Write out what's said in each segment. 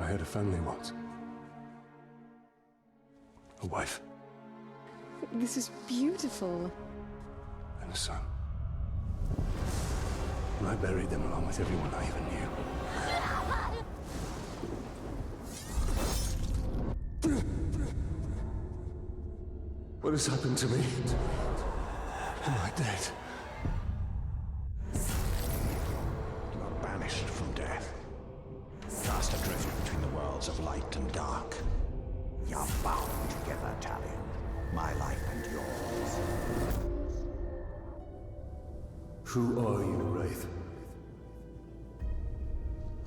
I had a family once. A wife. This is beautiful. And a son. And I buried them along with everyone I even knew. What has happened to me? Am I dead? You are banished from death. Cast adrift between the worlds of light and dark. You are bound together, Talion. My life and yours. Who are you, Wraith?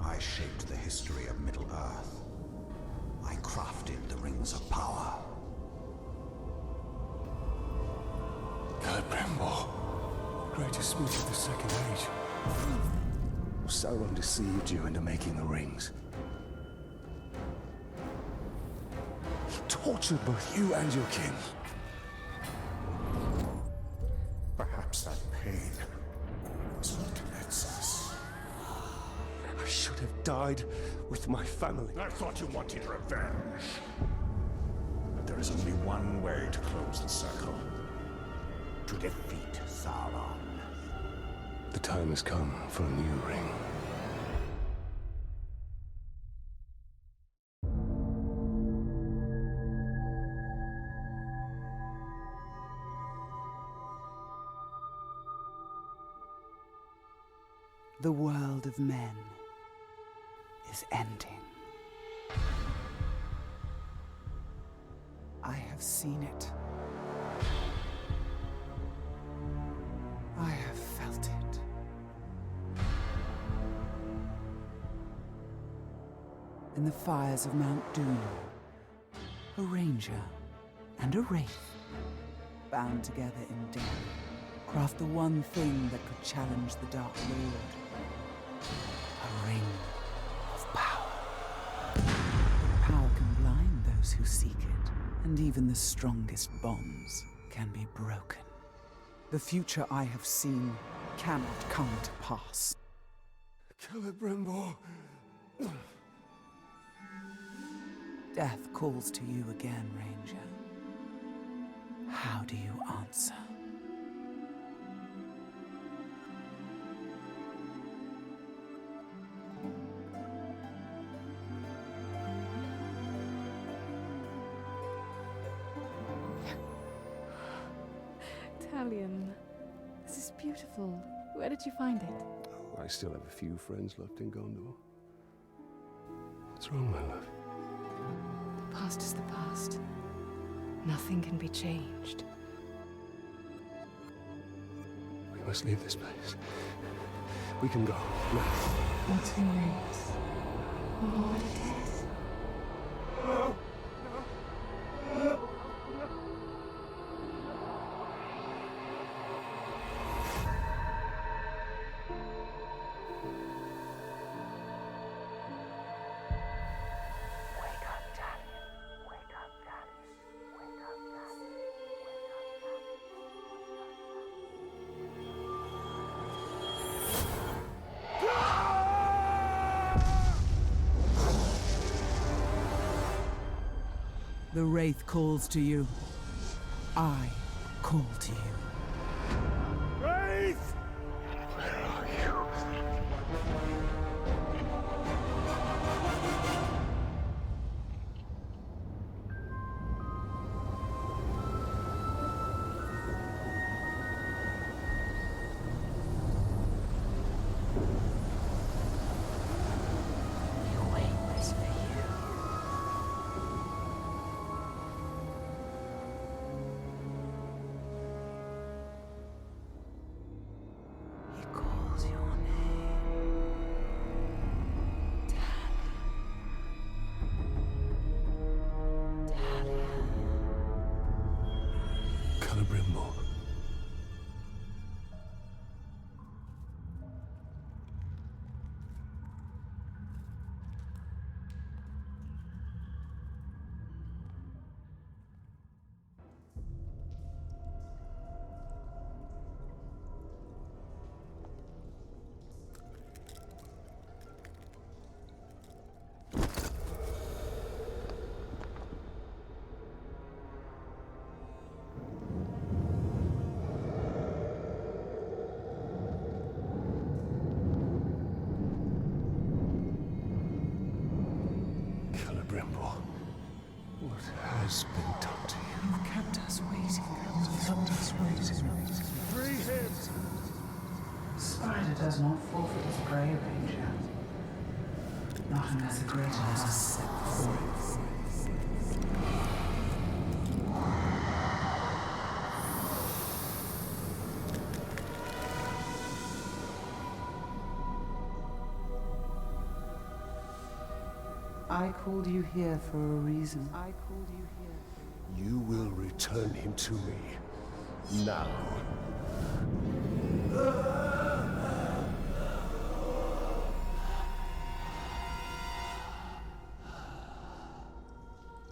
I shaped the history of Middle-earth. I crafted the Rings of Power. Celebrimbor, greatest smith of the Second Age. Sauron deceived you into making the rings. He tortured both you and your kin. Perhaps that pain is what lets us. I should have died with my family. I thought you wanted revenge. But there is only one way to close the circle. To defeat Sauron. The time has come for a new ring. The world of men is ending. I have seen it. I have felt it. In the fires of Mount Doom, a ranger and a wraith, bound together in death, craft the one thing that could challenge the Dark Lord. A ring of power. Power can blind those who seek it, and even the strongest bonds can be broken. The future I have seen cannot come to pass. Celebrimbor. Death calls to you again, Ranger. How do you answer? Talion, this is beautiful. Where did you find it? Oh, I still have a few friends left in Gondor. What's wrong, my love? The past is the past. Nothing can be changed. We must leave this place. We can go. Now. Not too late. What it is. The Wraith calls to you. I call to you. Wraith! Where are you? He waits for you. He calls your name. Talion. Celebrimbor. has been done to you? You've kept us waiting. Free him! Spider does not forfeit his prey, Ranger. Not unless a greater has set before it. I called you here for a reason. You will return him to me. Now.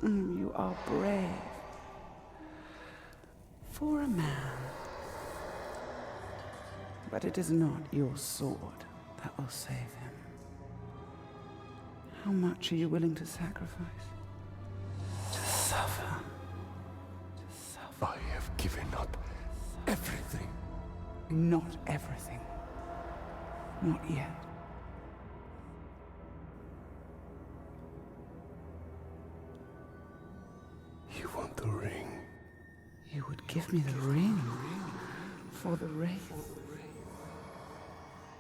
You are brave. For a man. But it is not your sword that will save him. How much are you willing to sacrifice? To suffer. I have given up everything. Not everything. Not yet. You want the ring? You would give me the ring for the Wraith.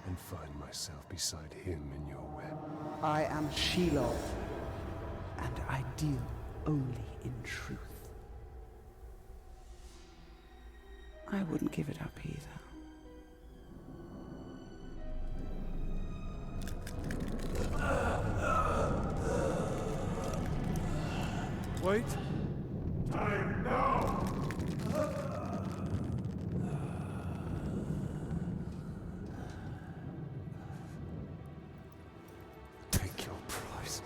And find myself beside him in your web. I am Shelob, and I deal only in truth. I wouldn't give it up either. Wait! Time now! Take your prize.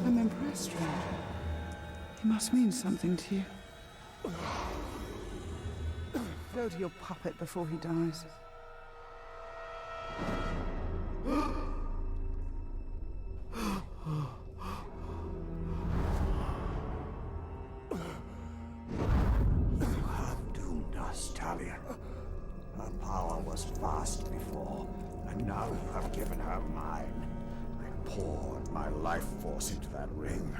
I'm impressed, Ranger. He must mean something to you. Go to your puppet before he dies. You have doomed us, Talion. Her power was vast before, and now you have given her mine. I poured my life force into that ring.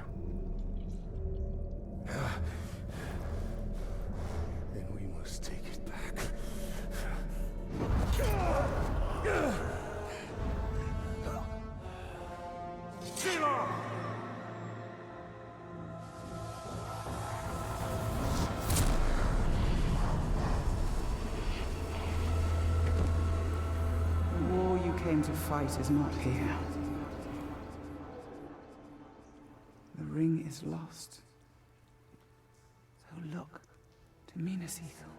Then we must take it back. The war you came to fight is not here. The ring is lost. So look to Minas Ithil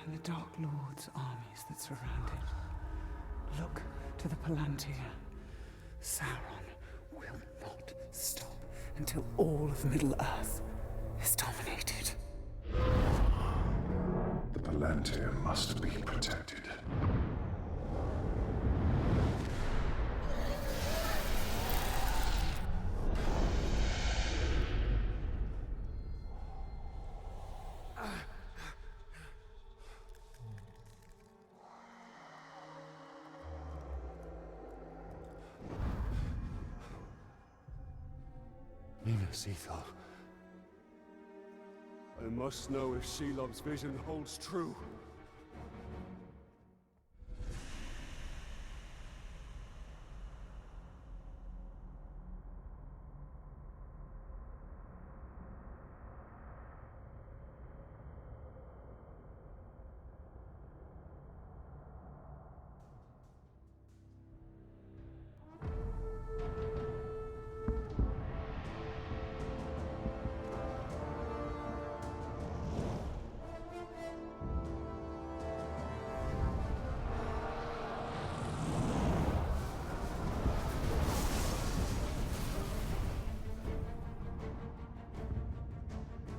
and the Dark Lord's armies that surround it. Look to the Palantir. Sauron will not stop until all of Middle-earth is dominated. The Palantir must be protected. Minas Ithil. I must know if Shelob's vision holds true.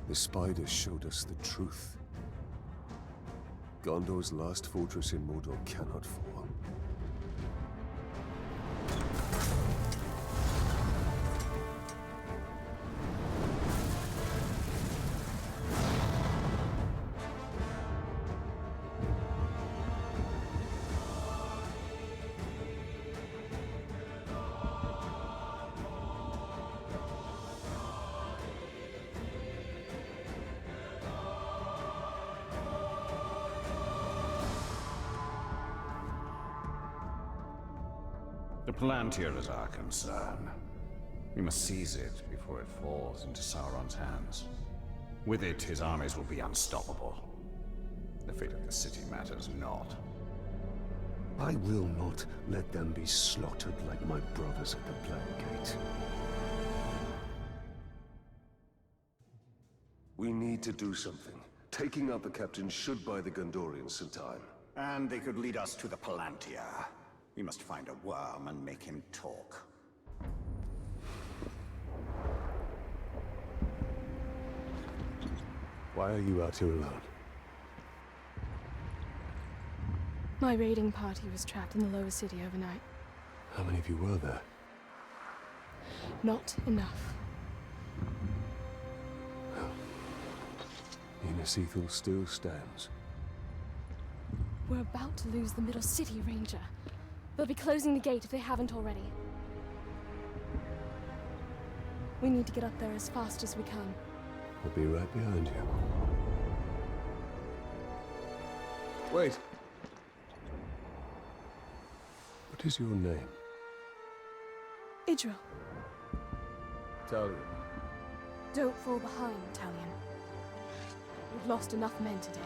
The spiders showed us the truth. Gondor's last fortress in Mordor cannot fall. The Palantir is our concern. We must seize it before it falls into Sauron's hands. With it, his armies will be unstoppable. The fate of the city matters not. I will not let them be slaughtered like my brothers at the Black Gate. We need to do something. Taking out the captain should buy the Gondorians some time. And they could lead us to the Palantir. We must find a worm and make him talk. Why are you out here alone? My raiding party was trapped in the lower city overnight. How many of you were there? Not enough. Minas Ithil still stands. We're about to lose the Middle City, Ranger. They'll be closing the gate if they haven't already. We need to get up there as fast as we can. I'll be right behind you. Wait! What is your name? Idril, Talion. don't fall behind, Talion. We've lost enough men today.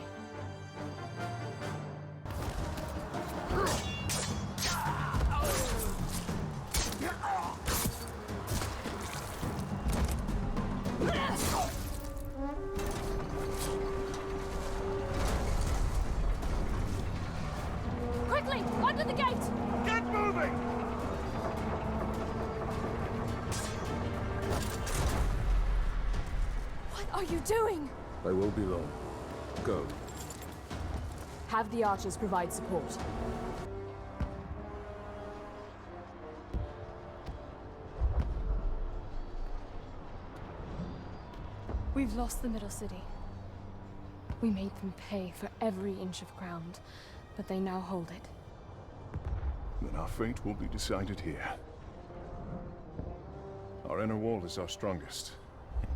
Quickly! Under the gate! Get moving! What are you doing? I won't be long. Go. Have the archers provide support. We've lost the Middle City. We made them pay for every inch of ground, but they now hold it. Then our fate will be decided here. Our inner wall is our strongest.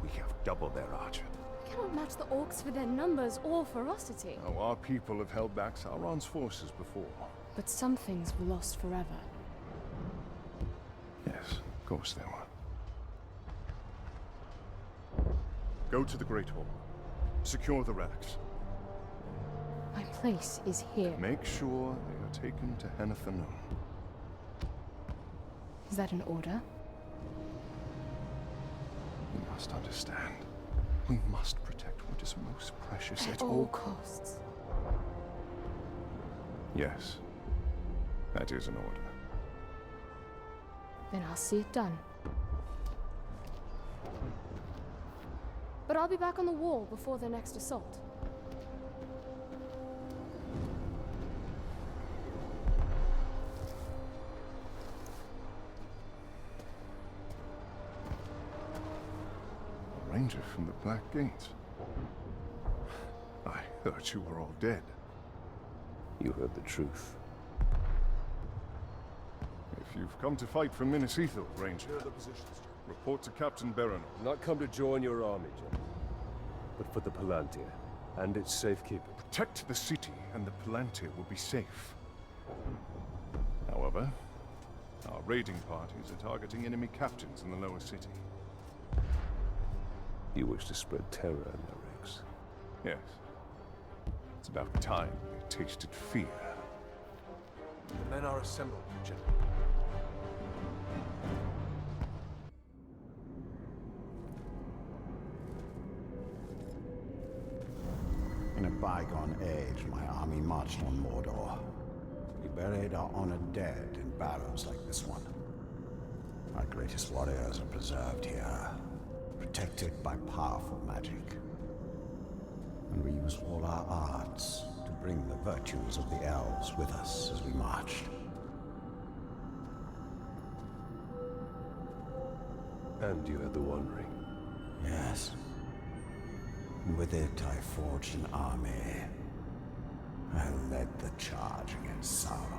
We have double their archer. We cannot match the orcs for their numbers or ferocity. Now, our people have held back Sauron's forces before. But some things were lost forever. Yes, of course they were. Go to the Great Hall. Secure the relics. My place is here. Make sure they are taken to Henathanum. Is that an order? You must understand. We must protect what is most precious At at all costs. Yes. That is an order. Then I'll see it done. But I'll be back on the wall before their next assault. A ranger from the Black Gate. I thought you were all dead. You heard the truth. If you've come to fight for Minas Ithil, Ranger, report to Captain Berenor. Not come to join your army, General, but for the Palantir and its safekeeping. Protect the city, and the Palantir will be safe. However, our raiding parties are targeting enemy captains in the lower city. You wish to spread terror in their ranks. Yes. It's about time they tasted fear. The men are assembled, General. In a bygone age, my army marched on Mordor. We buried our honored dead in barrows like this one. Our greatest warriors are preserved here, protected by powerful magic. And we used all our arts to bring the virtues of the elves with us as we marched. And you had the One Ring. Yes. And with it, I forged an army. I led the charge against Sauron.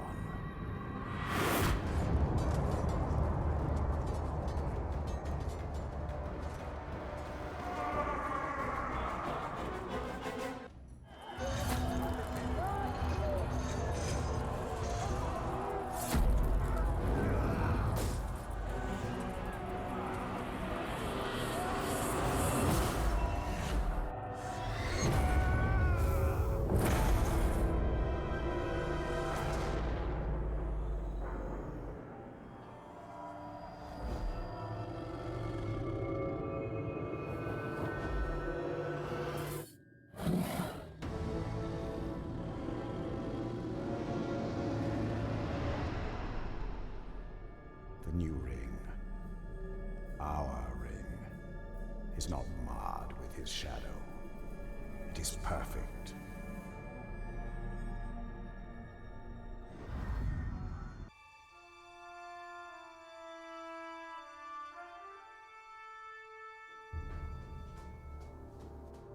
perfect.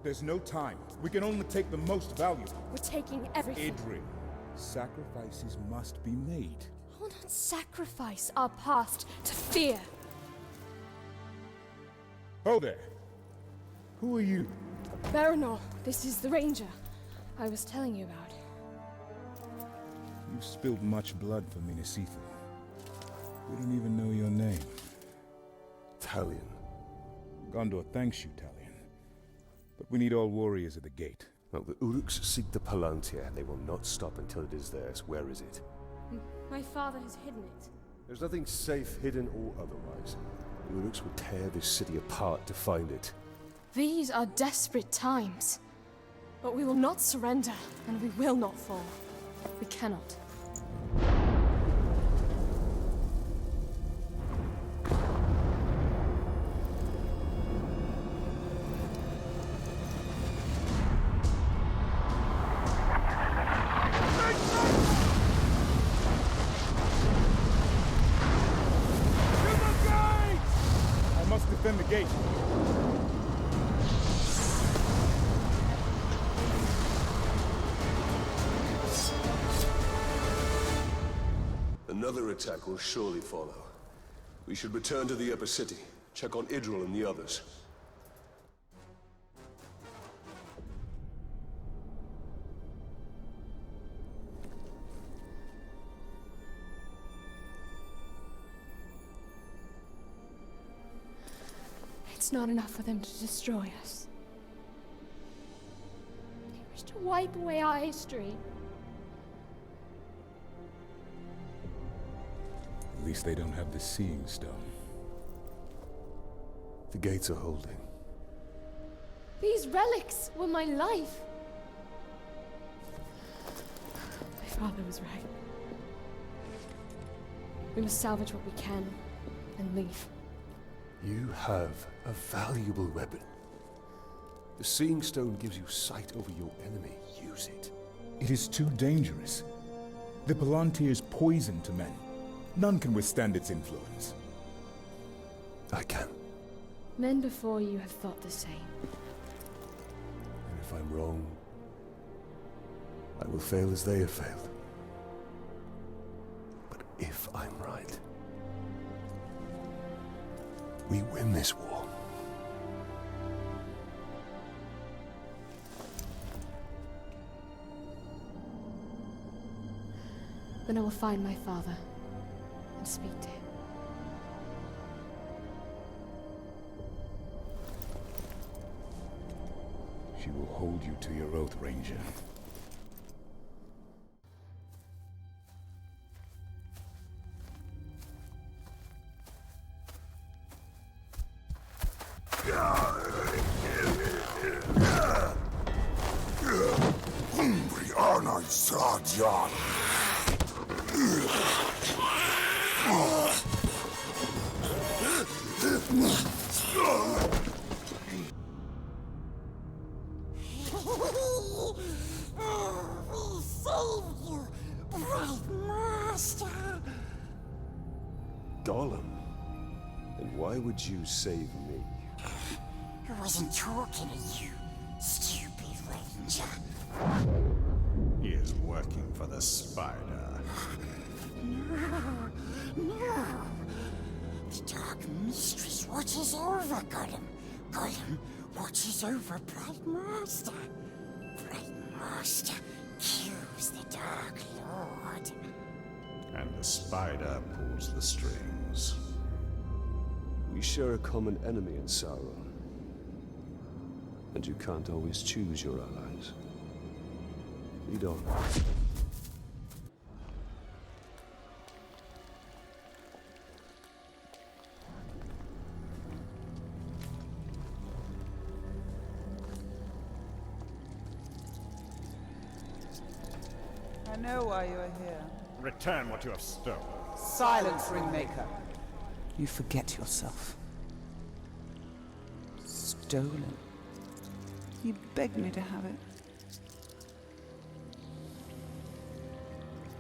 There's no time. We can only take the most valuable. We're taking everything. Idri, sacrifices must be made. I will not sacrifice our past to fear. Oh there. Who are you? Baranor, this is the Ranger I was telling you about. You've spilled much blood for Minas Ithil. We don't even know your name. Talion. Gondor thanks you, Talion. But we need all warriors at the gate. Well, the Uruks seek the Palantir, and they will not stop until it is theirs. Where is it? My father has hidden it. There's nothing safe, hidden or otherwise. The Uruks will tear this city apart to find it. These are desperate times. But we will not surrender, and we will not fall. We cannot. I must defend the gate. Another attack will surely follow. We should return to the upper city, check on Idril and the others. It's not enough for them to destroy us. They wish to wipe away our history. At least they don't have the Seeing Stone. The gates are holding. These relics were my life. My father was right. We must salvage what we can and leave. You have a valuable weapon. The Seeing Stone gives you sight over your enemy. Use it. It is too dangerous. The Palantir's poison to men. None can withstand its influence. I can. Men before you have thought the same. And if I'm wrong, I will fail as they have failed. But if I'm right, we win this war. Then I will find my father and speak to him. She will hold you to your oath, Ranger. We saved you, right, Master? Gollum? And why would you save me? I wasn't talking to you, stupid Ranger. He is working for the Spider. No. The Dark Mistress watches over Gollum. Gollum watches over Bright Master. Bright Master kills the Dark Lord. And the Spider pulls the strings. We share a common enemy in Sauron. And you can't always choose your allies. Lead on. I know why you are here. Return what you have stolen. Silence, Ringmaker. You forget yourself. Stolen. You begged me to have it.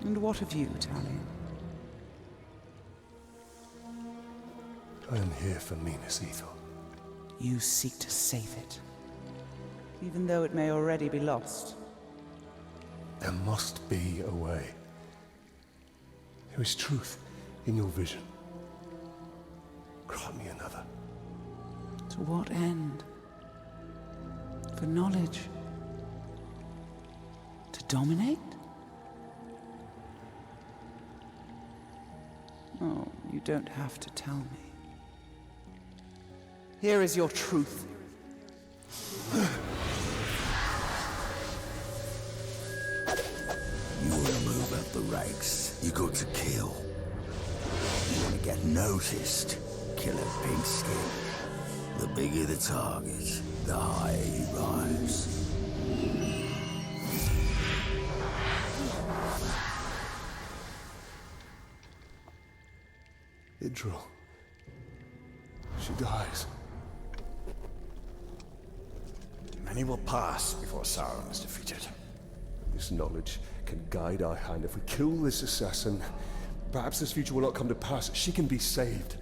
And what of you, Talion? I am here for Minas Ithil. You seek to save it, even though it may already be lost. There must be a way. There is truth in your vision. Grant me another. To what end? For knowledge? To dominate? Oh, you don't have to tell me. Here is your truth. You want to move up the ranks, you got to kill. You want to get noticed, kill a pink skin. The bigger the target, the higher you rise. Idril. She dies. Many will pass before Sauron is defeated. This knowledge can guide our hand. If we kill this assassin, perhaps this future will not come to pass. She can be saved.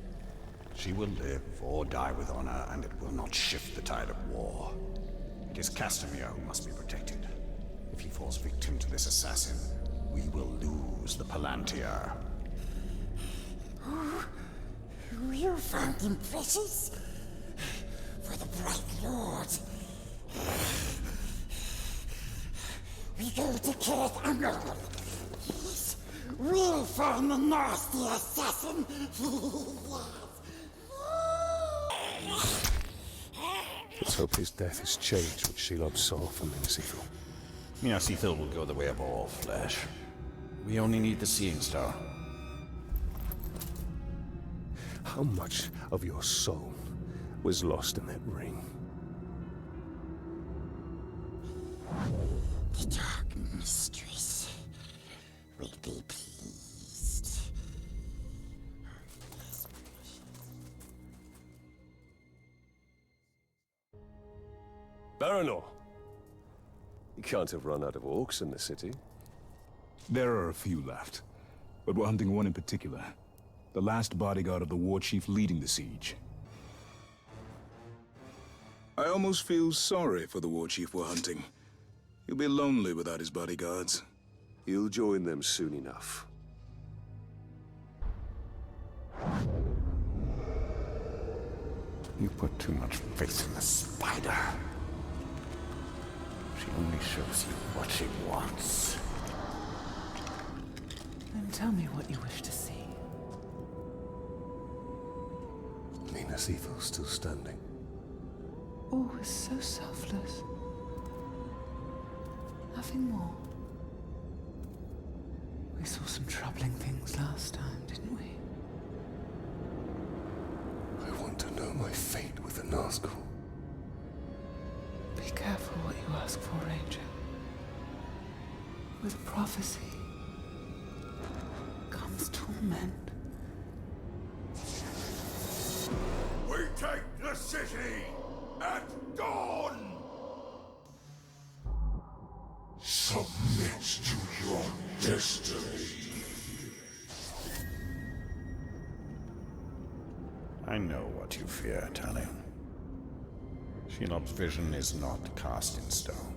She will live or die with honor, and it will not shift the tide of war. It is Castamir who must be protected. If he falls victim to this assassin, we will lose the Palantir. Who you found him, precious? For the Bright Lord. We go to Kirith Angol. Yes, we'll find the nasty assassin. Let's hope his death has changed what Shelob saw from Minas Ithil. Minas Ithil will go the way of all flesh. We only need the Seeing Star. How much of your soul was lost in that ring? The Dark Mistress will be pleased. Baranor! You can't have run out of orcs in the city. There are a few left, but we're hunting one in particular. The last bodyguard of the war chief leading the siege. I almost feel sorry for the war chief we're hunting. He'll be lonely without his bodyguards. You'll join them soon enough. You put too much faith in the spider. She only shows you what she wants. Then tell me what you wish to see. Minas Ithil's still standing. Oh, it's so selfless. Nothing more. We saw some troubling things last time, didn't we? I want to know my fate with the Nazgul. Be careful what you ask for, Ranger. With prophecy comes torment. We take the city at dawn! Submit to your destiny. I know what you fear, Talion. Shelob's vision is not cast in stone.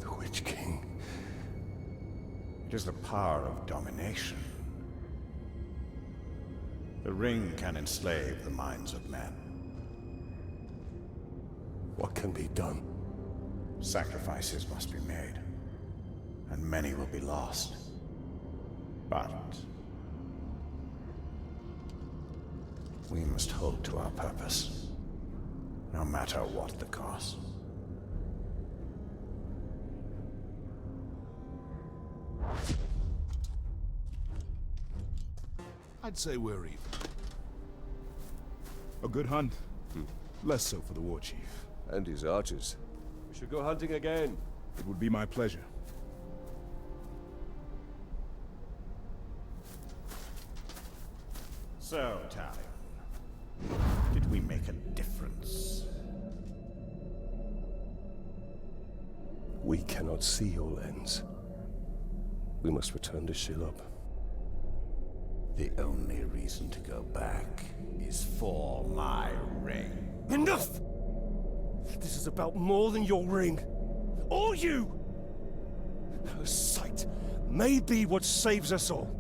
The Witch King. It is the power of domination. The ring can enslave the minds of men. What can be done? Sacrifices must be made, and many will be lost. But we must hold to our purpose, no matter what the cost. I'd say we're even. A good hunt. Less so for the war chief. And his archers. We should go hunting again. It would be my pleasure. So, Talion, did we we make a difference. We cannot see your lens. We must return to Shelob. The only reason to go back is for my ring. Enough! This is about more than your ring. Or you! Her sight may be what saves us all.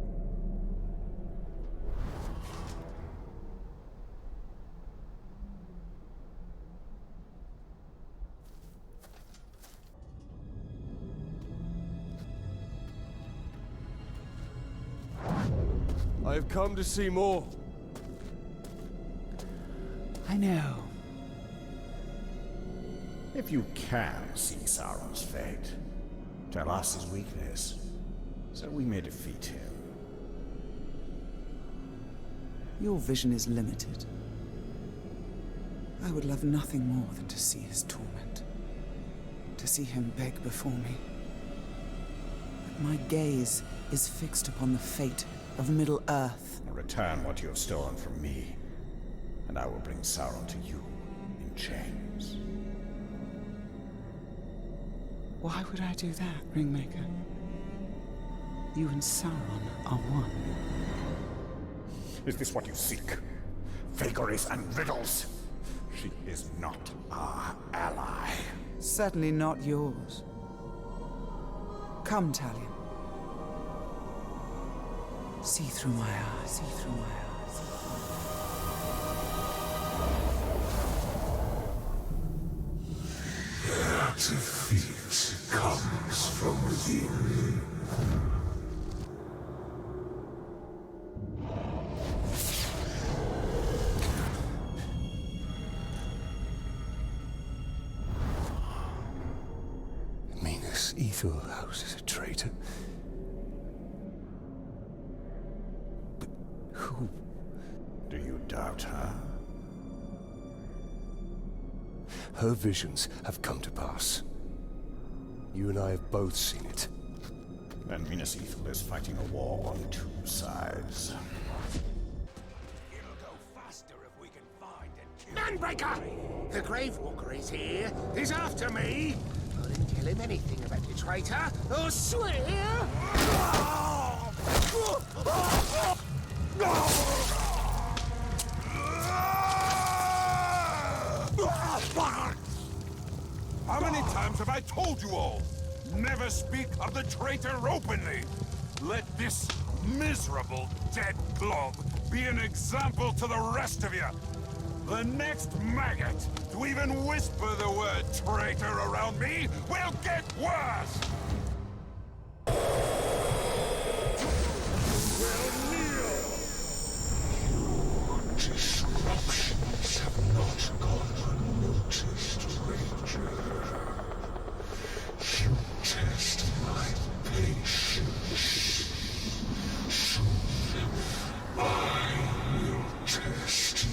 I have come to see more. I know. If you can see Sauron's fate, tell us his weakness, so we may defeat him. Your vision is limited. I would love nothing more than to see his torment. To see him beg before me. But my gaze is fixed upon the fate of Middle-earth. Return what you have stolen from me, and I will bring Sauron to you in chains. Why would I do that, Ringmaker? You and Sauron are one. Is this what you seek? Vagaries and riddles? She is not our ally. Certainly not yours. Come, Talion. See through my eyes. See through my eyes. Their defeat comes from within. Minas Ithil houses a traitor. But who? Do you doubt her? Her visions have come to pass. You and I have both seen it. Then Minas Ithil is fighting a war on two sides. It'll go faster if we can find and kill. Manbreaker! The Gravewalker is here. He's after me. I didn't tell him anything about the traitor. I'll swear. How many times have I told you all? Never speak of the traitor openly! Let this miserable dead glob be an example to the rest of you! The next maggot to even whisper the word traitor around me will get worse! Disruptions have not gone unnoticed, Ranger. You test my patience. Soon, I will test you.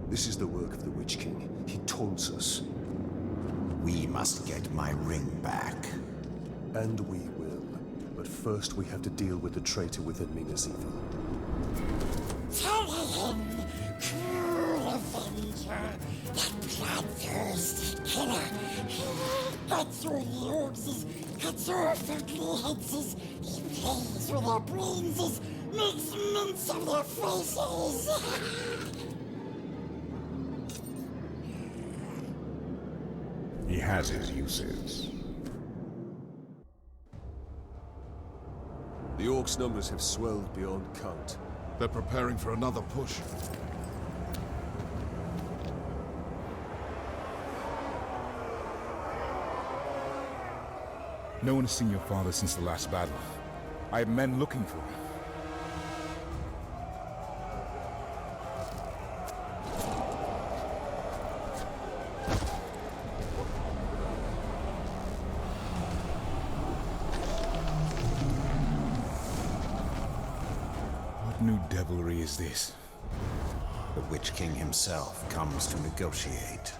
This is the work of the Witch King. He taunts us. We must get my ring back. And we will. But first we have to deal with the traitor within Minas Ithil. Talion, cruel avenger, that bloodthirsty killer. Cuts through the orcs, cuts off ugly heads, he plays with their brains, makes mince of their faces. He has his uses. The Orcs' numbers have swelled beyond count. They're preparing for another push. No one has seen your father since the last battle. I have men looking for him. What new devilry is this? The Witch King himself comes to negotiate.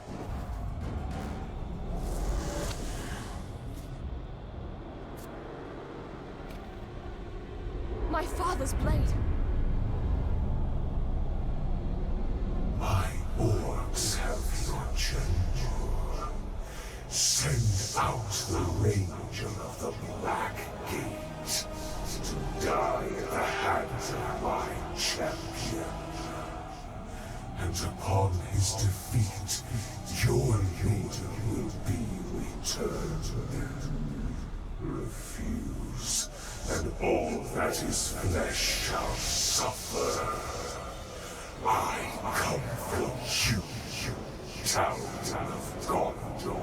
My father's blade! My orcs have your general. Send out the Ranger of the Black Gate to die at the hands of my champion. And upon his defeat, your leader will be returned. Refuse, and all that is flesh shall suffer. I come for you, Town of Gondor.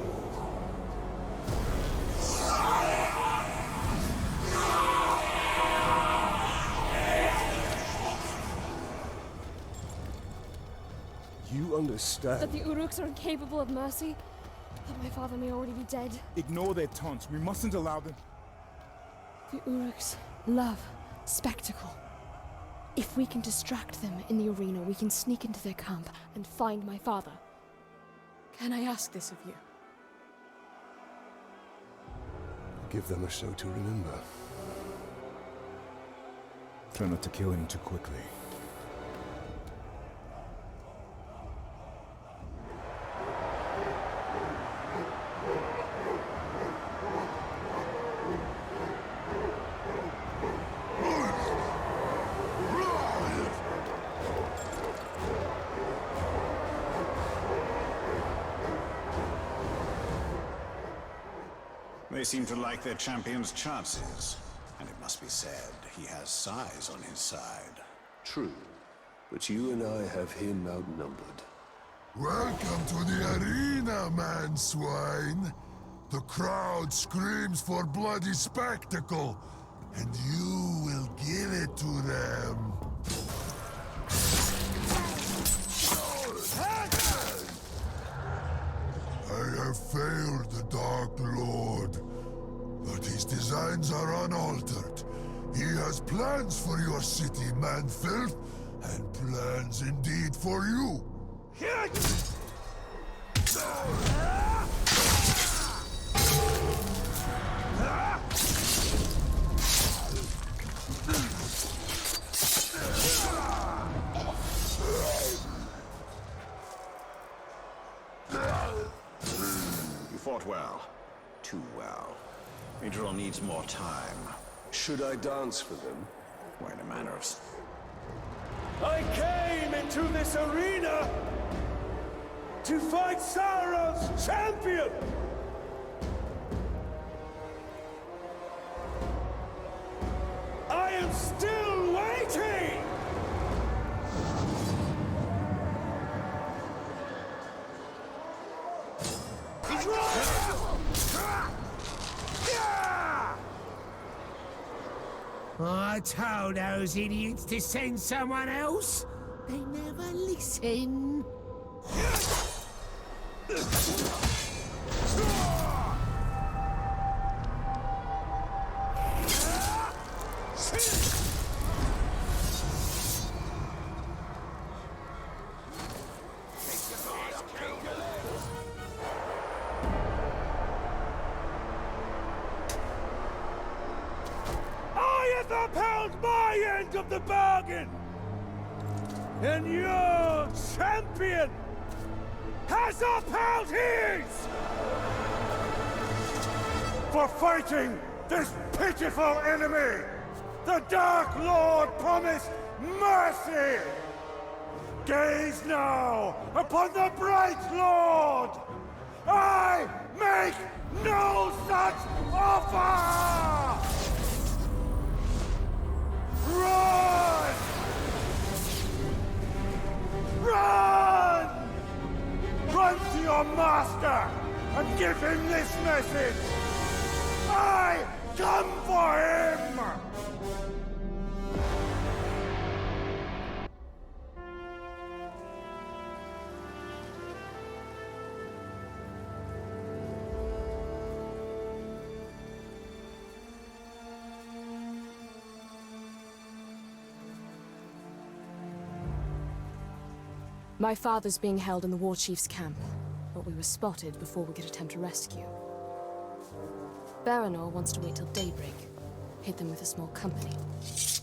You understand? That the Uruks are incapable of mercy? That my father may already be dead? Ignore their taunts. We mustn't allow them. The Uruks love spectacle. If we can distract them in the arena, we can sneak into their camp and find my father. Can I ask this of you? Give them a show to remember. Try not to kill him too quickly. They seem to like their champion's chances. And it must be said, he has size on his side. True, but you and I have him outnumbered. Welcome to the arena, man swine. The crowd screams for bloody spectacle, and you will give it to them. I have failed the Dark Lord, but his designs are unaltered. He has plans for your city, man-filth, and plans indeed for you. You fought well. Too well. Idril needs more time. Should I dance for them? Wait a manner of... I came into this arena to fight Sauron's champion! I am still waiting! I told those idiots to send someone else. They never listen. I have upheld my end of the bargain! And your champion has upheld his! For fighting this pitiful enemy, the Dark Lord promised mercy! Gaze now upon the Bright Lord! I make no such offer! Run! Run! Run to your master and give him this message! I come for him! My father's being held in the War Chief's camp, but we were spotted before we could attempt a rescue. Baranor wants to wait till daybreak, hit them with a small company.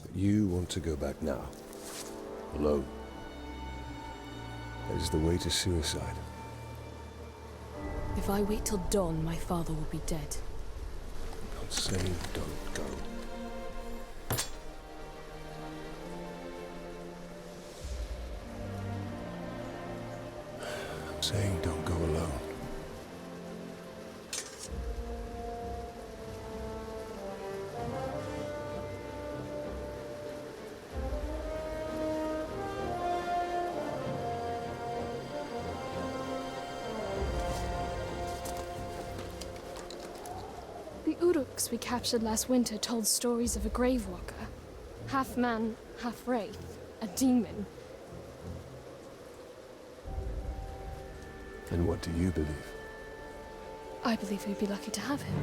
But You want to go back now. Alone. That is the way to suicide. If I wait till dawn, my father will be dead. I'm not saying don't go. I'm saying don't go alone. The Uruks we captured last winter told stories of a Gravewalker. Half man, half wraith. A demon. And what do you believe? I believe we'd be lucky to have him.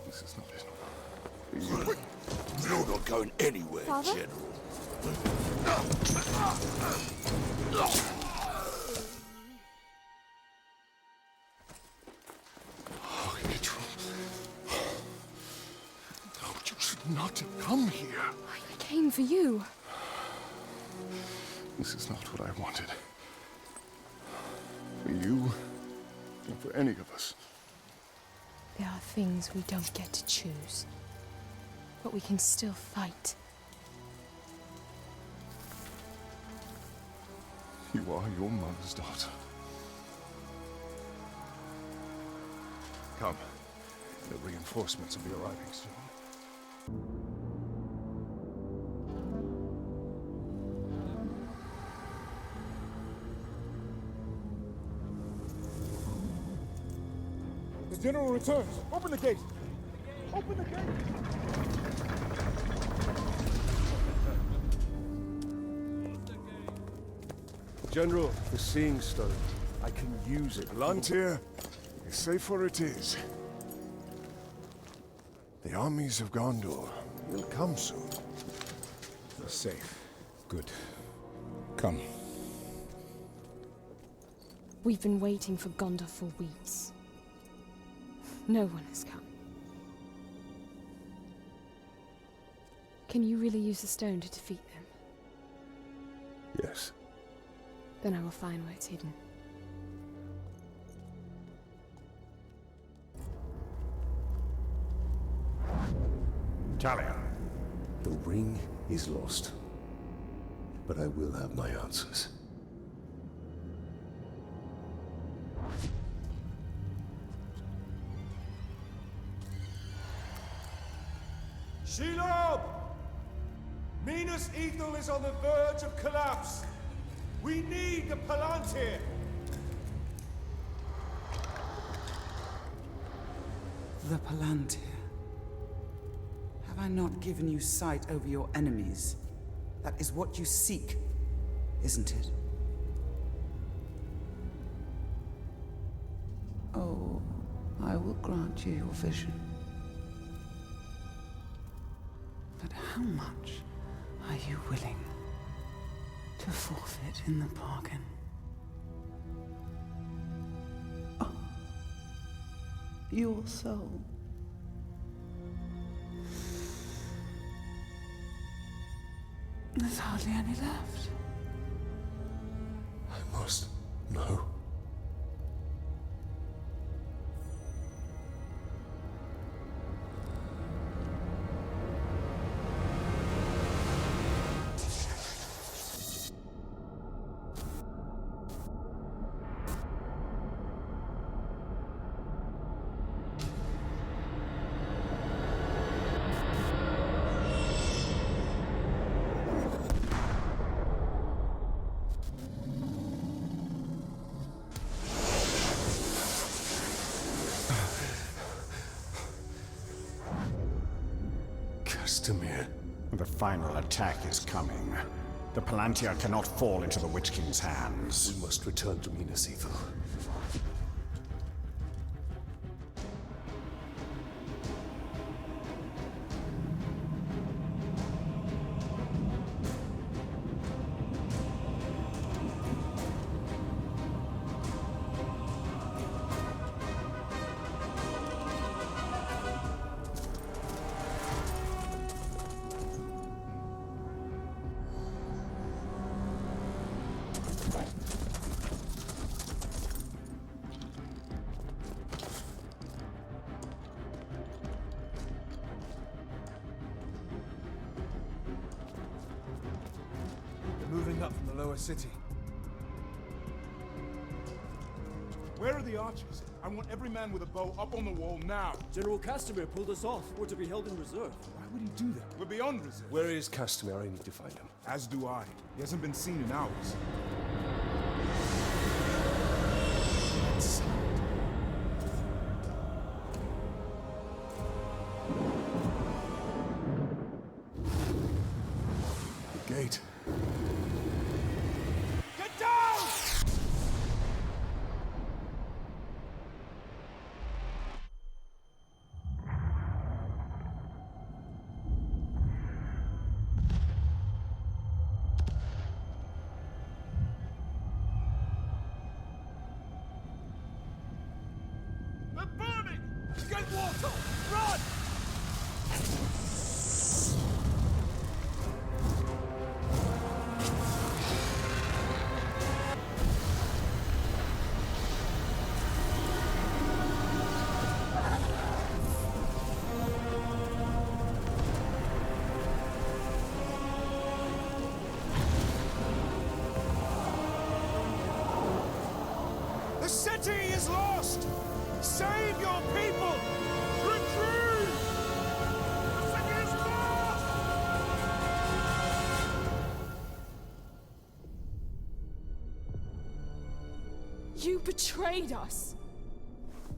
This is not it. You're not going anywhere, Father? General. Oh, you should not have come here. I came for you. This is not what I wanted. For you, or for any of us. There are things we don't get to choose. But we can still fight. You are your mother's daughter. Come. The reinforcements will be arriving soon. The general returns. Open the gate. Open the gate. General, the Seeing Stone. I can use it. Palantir, safer it is. The armies of Gondor will come soon. We're safe. Good. Come. We've been waiting for Gondor for weeks. No one has come. Can you really use the stone to defeat them? Yes. Then I will find where it's hidden. Talia. The ring is lost. But I will have my answers. Shelob! Minas Ithil is on the verge of collapse. We need the Palantir. The Palantir. Have I not given you sight over your enemies? That is what you seek, isn't it? Oh, I will grant you your vision. But how much are you willing to forfeit in the bargain? Oh, your soul. There's hardly any left. I must know. Castamir. The final attack is coming. The Palantir cannot fall into the Witch King's hands. We must return to Minas Ithil. up from the lower city. Where are the archers? I want every man with a bow up on the wall now. General Castamere pulled us off. We're to be held in reserve. Why would he do that? We're beyond reserve. Where is Castamere? I need to find him. As do I. He hasn't been seen in hours. The gate. Get down! They're burning! Get water! Run! The city is lost! Save your people! Retreat! The city is lost! You betrayed us!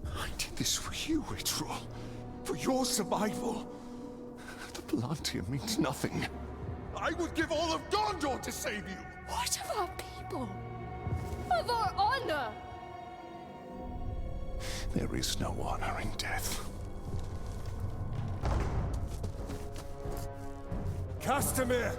I did this for you, Itrol. For your survival. The Palantir means nothing. I would give all of Gondor to save you! What of our people? Of our honor? There is no honor in death. Castamere!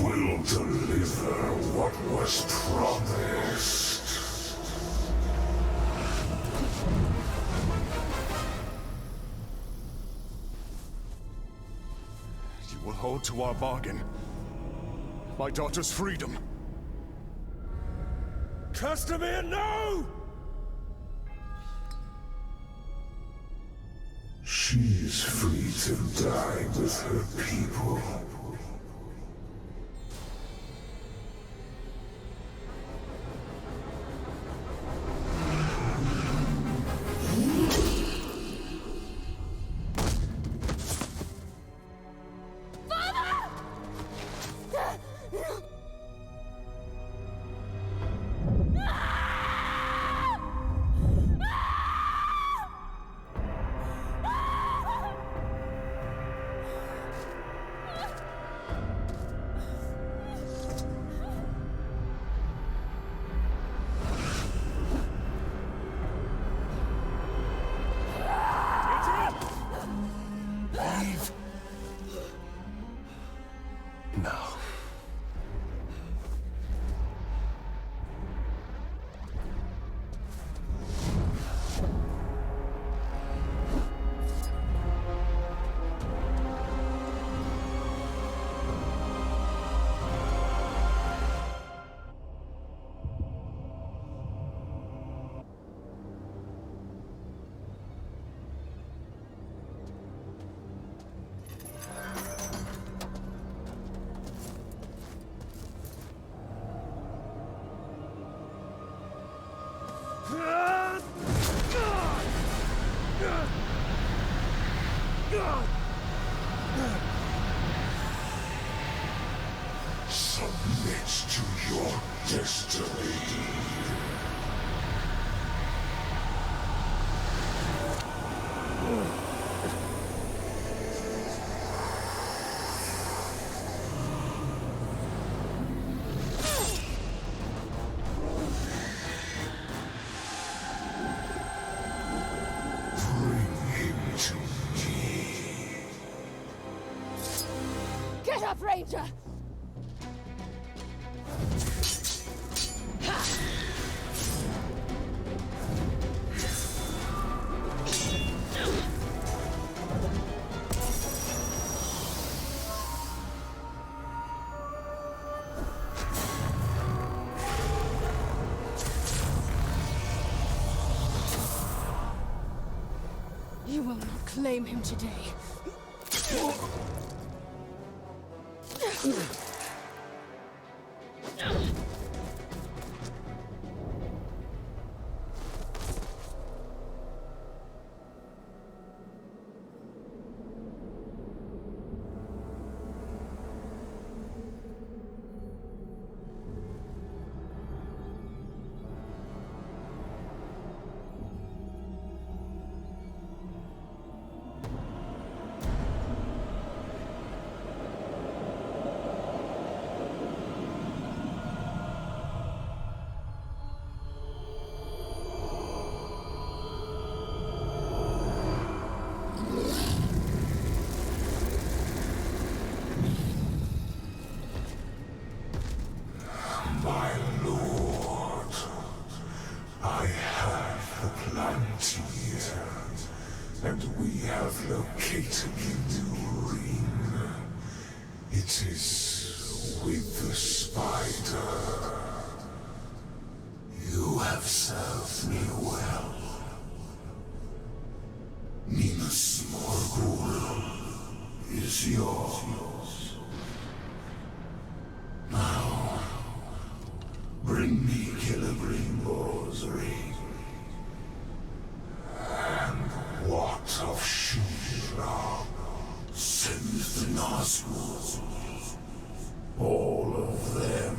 Will deliver what was promised. You will hold to our bargain. My daughter's freedom. Castamere, no! She is free to die with her people. Now. Submit to your destiny. Get up, Ranger! will not claim him today. And we have located the new ring. It is with the spider. You have served me well. Minas Morgul is yours. Now, bring me Celebrimbor's ring. What of Shura? Send the Nazgûl. All of them.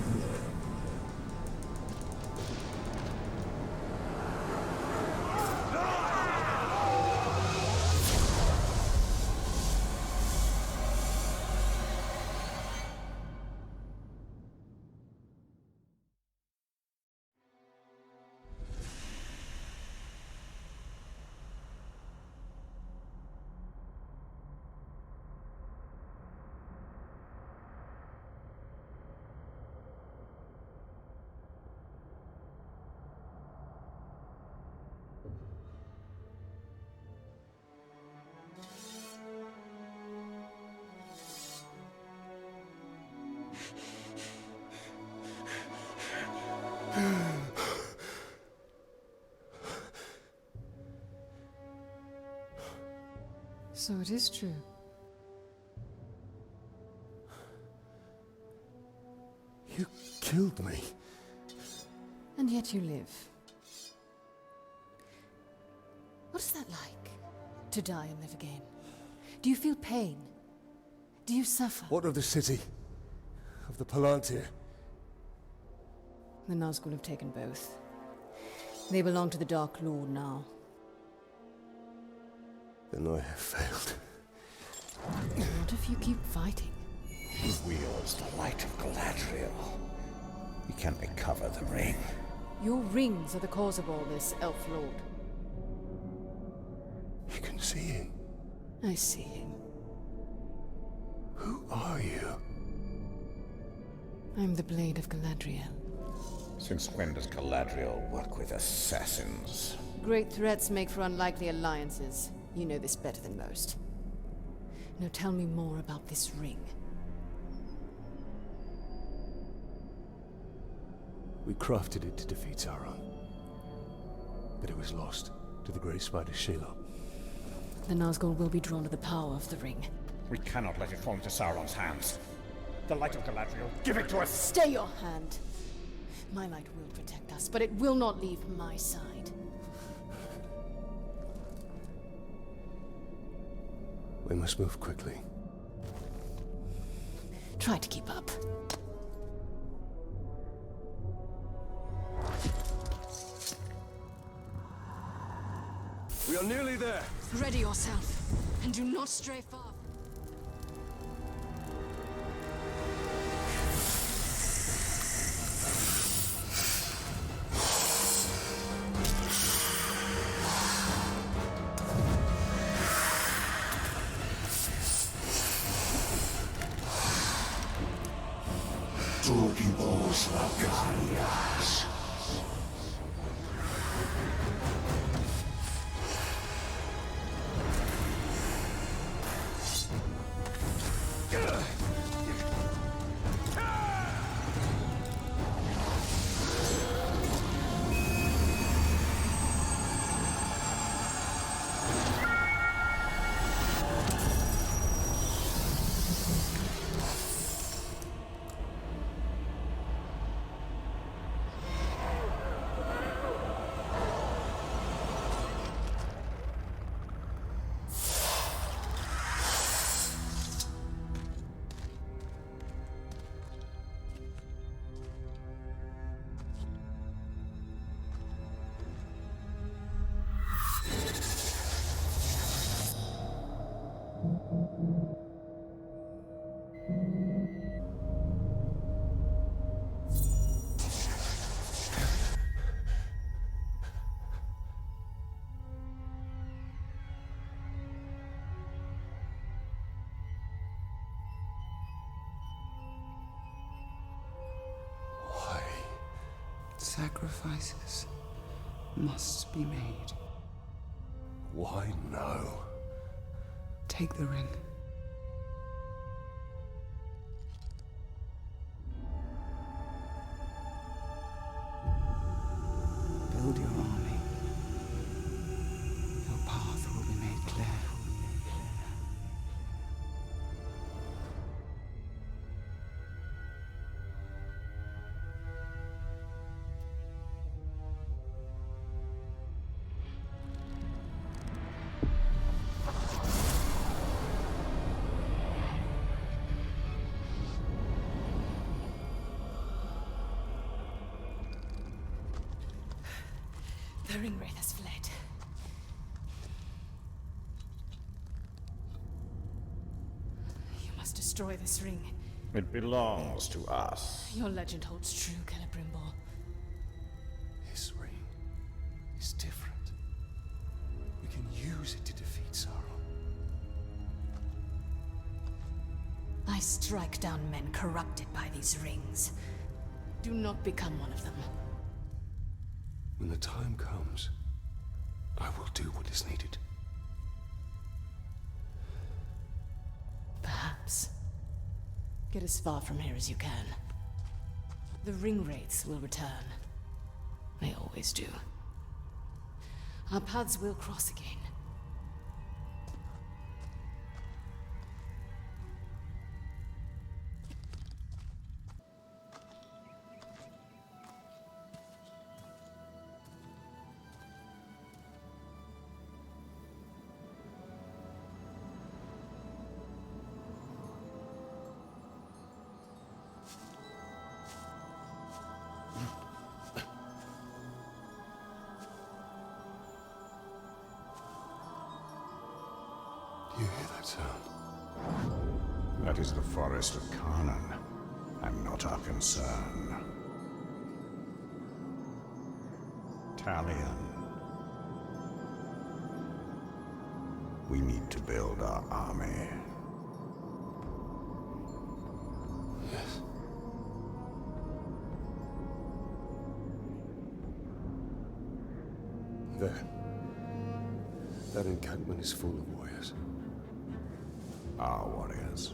So it is true. You killed me. And yet you live. What is that like? To die and live again? Do you feel pain? Do you suffer? What of the city? Of the Palantir? The Nazgûl have taken both. They belong to the Dark Lord now. Then I have failed. What if you keep fighting? He wields the light of Galadriel. We can recover the ring. Your rings are the cause of all this, Elf Lord. You can see him. I see him. Who are you? I'm the Blade of Galadriel. Since when does Galadriel work with assassins? Great threats make for unlikely alliances. You know this better than most. Now tell me more about this ring. We crafted it to defeat Sauron. But it was lost to the Grey Spider Shelob. The Nazgûl will be drawn to the power of the ring. We cannot let it fall into Sauron's hands. The light of Galadriel, give it to us! Stay your hand! My light will protect us, but it will not leave my side. We must move quickly. Try to keep up. We are nearly there. Ready yourself, and do not stray far. Tugibos Lagarias. Sacrifices must be made. Why no? Take the ring. Build your army. Your path will be made clear. The Ringwraith has fled. You must destroy this ring. It belongs to us. Your legend holds true, Celebrimbor. This ring is different. We can use it to defeat Sauron. I strike down men corrupted by these rings. Do not become one of them. When the time comes, I will do what is needed. Perhaps. Get as far from here as you can. The Ringwraiths will return. They always do. Our paths will cross again. Do you hear that sound? That is the forest of Carnan, and not our concern. Talion. We need to build our army. Yes. There. That encampment is full of warriors. Our warriors.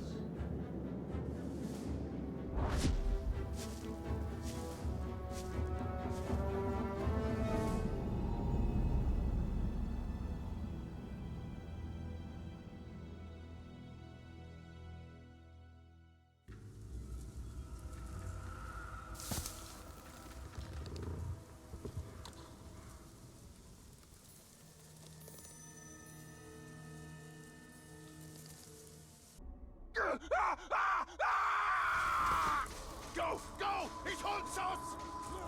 Go! Go! It haunts us!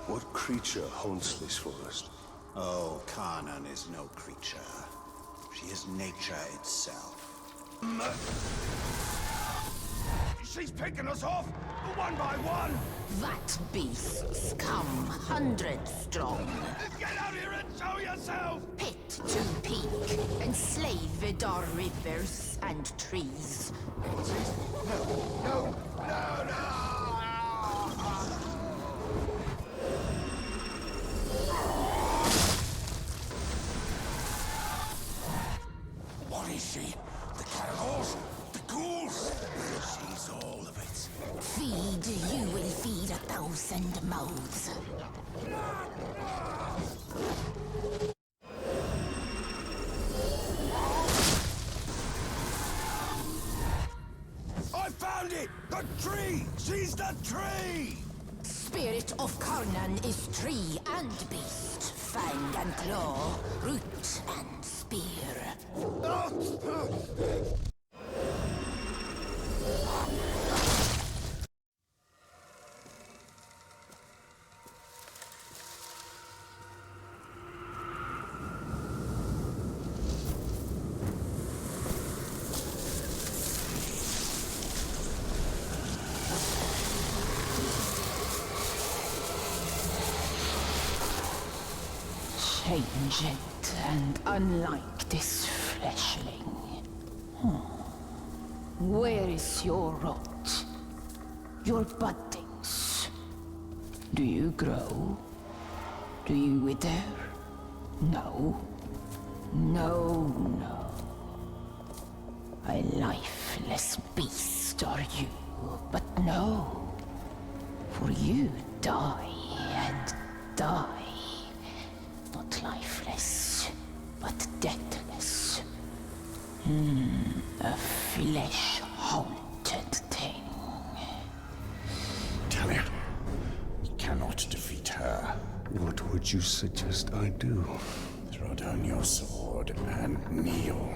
What creature haunts this forest? Oh, Carnan is no creature. She is nature itself. She's picking us off, one by one! That beasts come hundreds strong. Get out here and show yourself! Pit to peak, enslaved our rivers and trees. No! What is she? The carnivores? The ghouls? She's all of it. Feed, you will feed 1,000 mouths. I found it! The tree! She's the tree! Spirit of Carnan is tree and beast, fang and claw, root and spear. Changed and unlike this fleshling. Where is your rot? Your buddings? Do you grow? do you, Wither? No. No, no. A lifeless beast are you, but no. For you die and die. Not lifeless, but deathless. A flesh-haunted thing. Talia, we cannot defeat her. What would you suggest I do? Throw down your sword and kneel.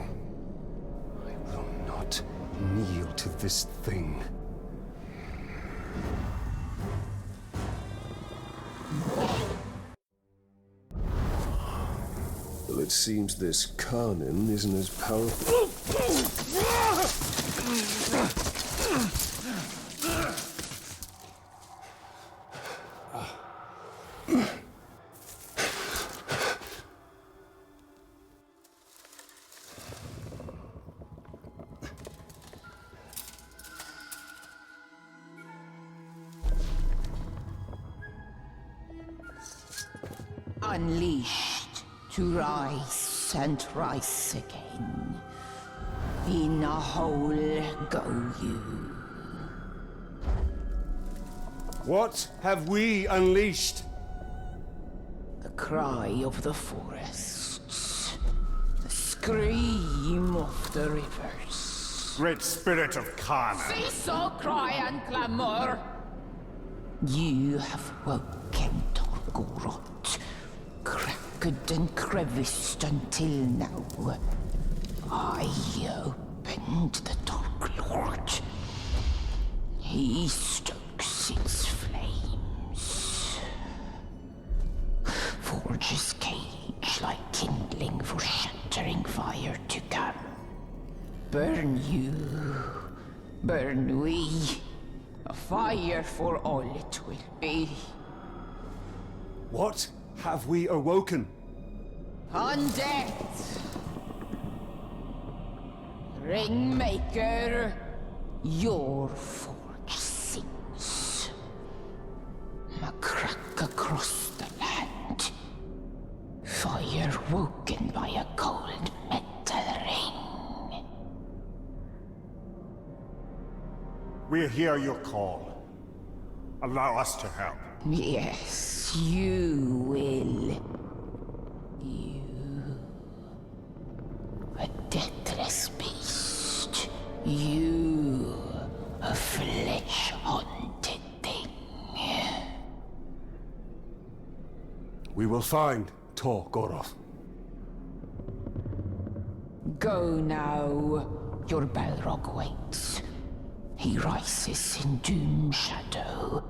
I will not kneel to this thing. Well, it seems this Karnin isn't as powerful. Unleashed to rise and rise again. In a hole go you. What have we unleashed? The cry of the forests. The scream of the rivers. Great spirit of Kana. Cease all cry and clamor. You have woken Torgorot. Cracked and creviced until now. I opened the Dark Lord. He stokes its flames. Forges cage like kindling for shattering fire to come. Burn you, burn we. A fire for all it will be. What have we awoken? Undead! Ringmaker, your forge sings. A crack across the land. Fire woken by a cold metal ring. We hear your call. Allow us to help. Yes, you will. You. A deathless beast. You. A flesh-haunted thing. We will find Tor Goroth. Go now. Your Balrog waits. He rises in doom shadow.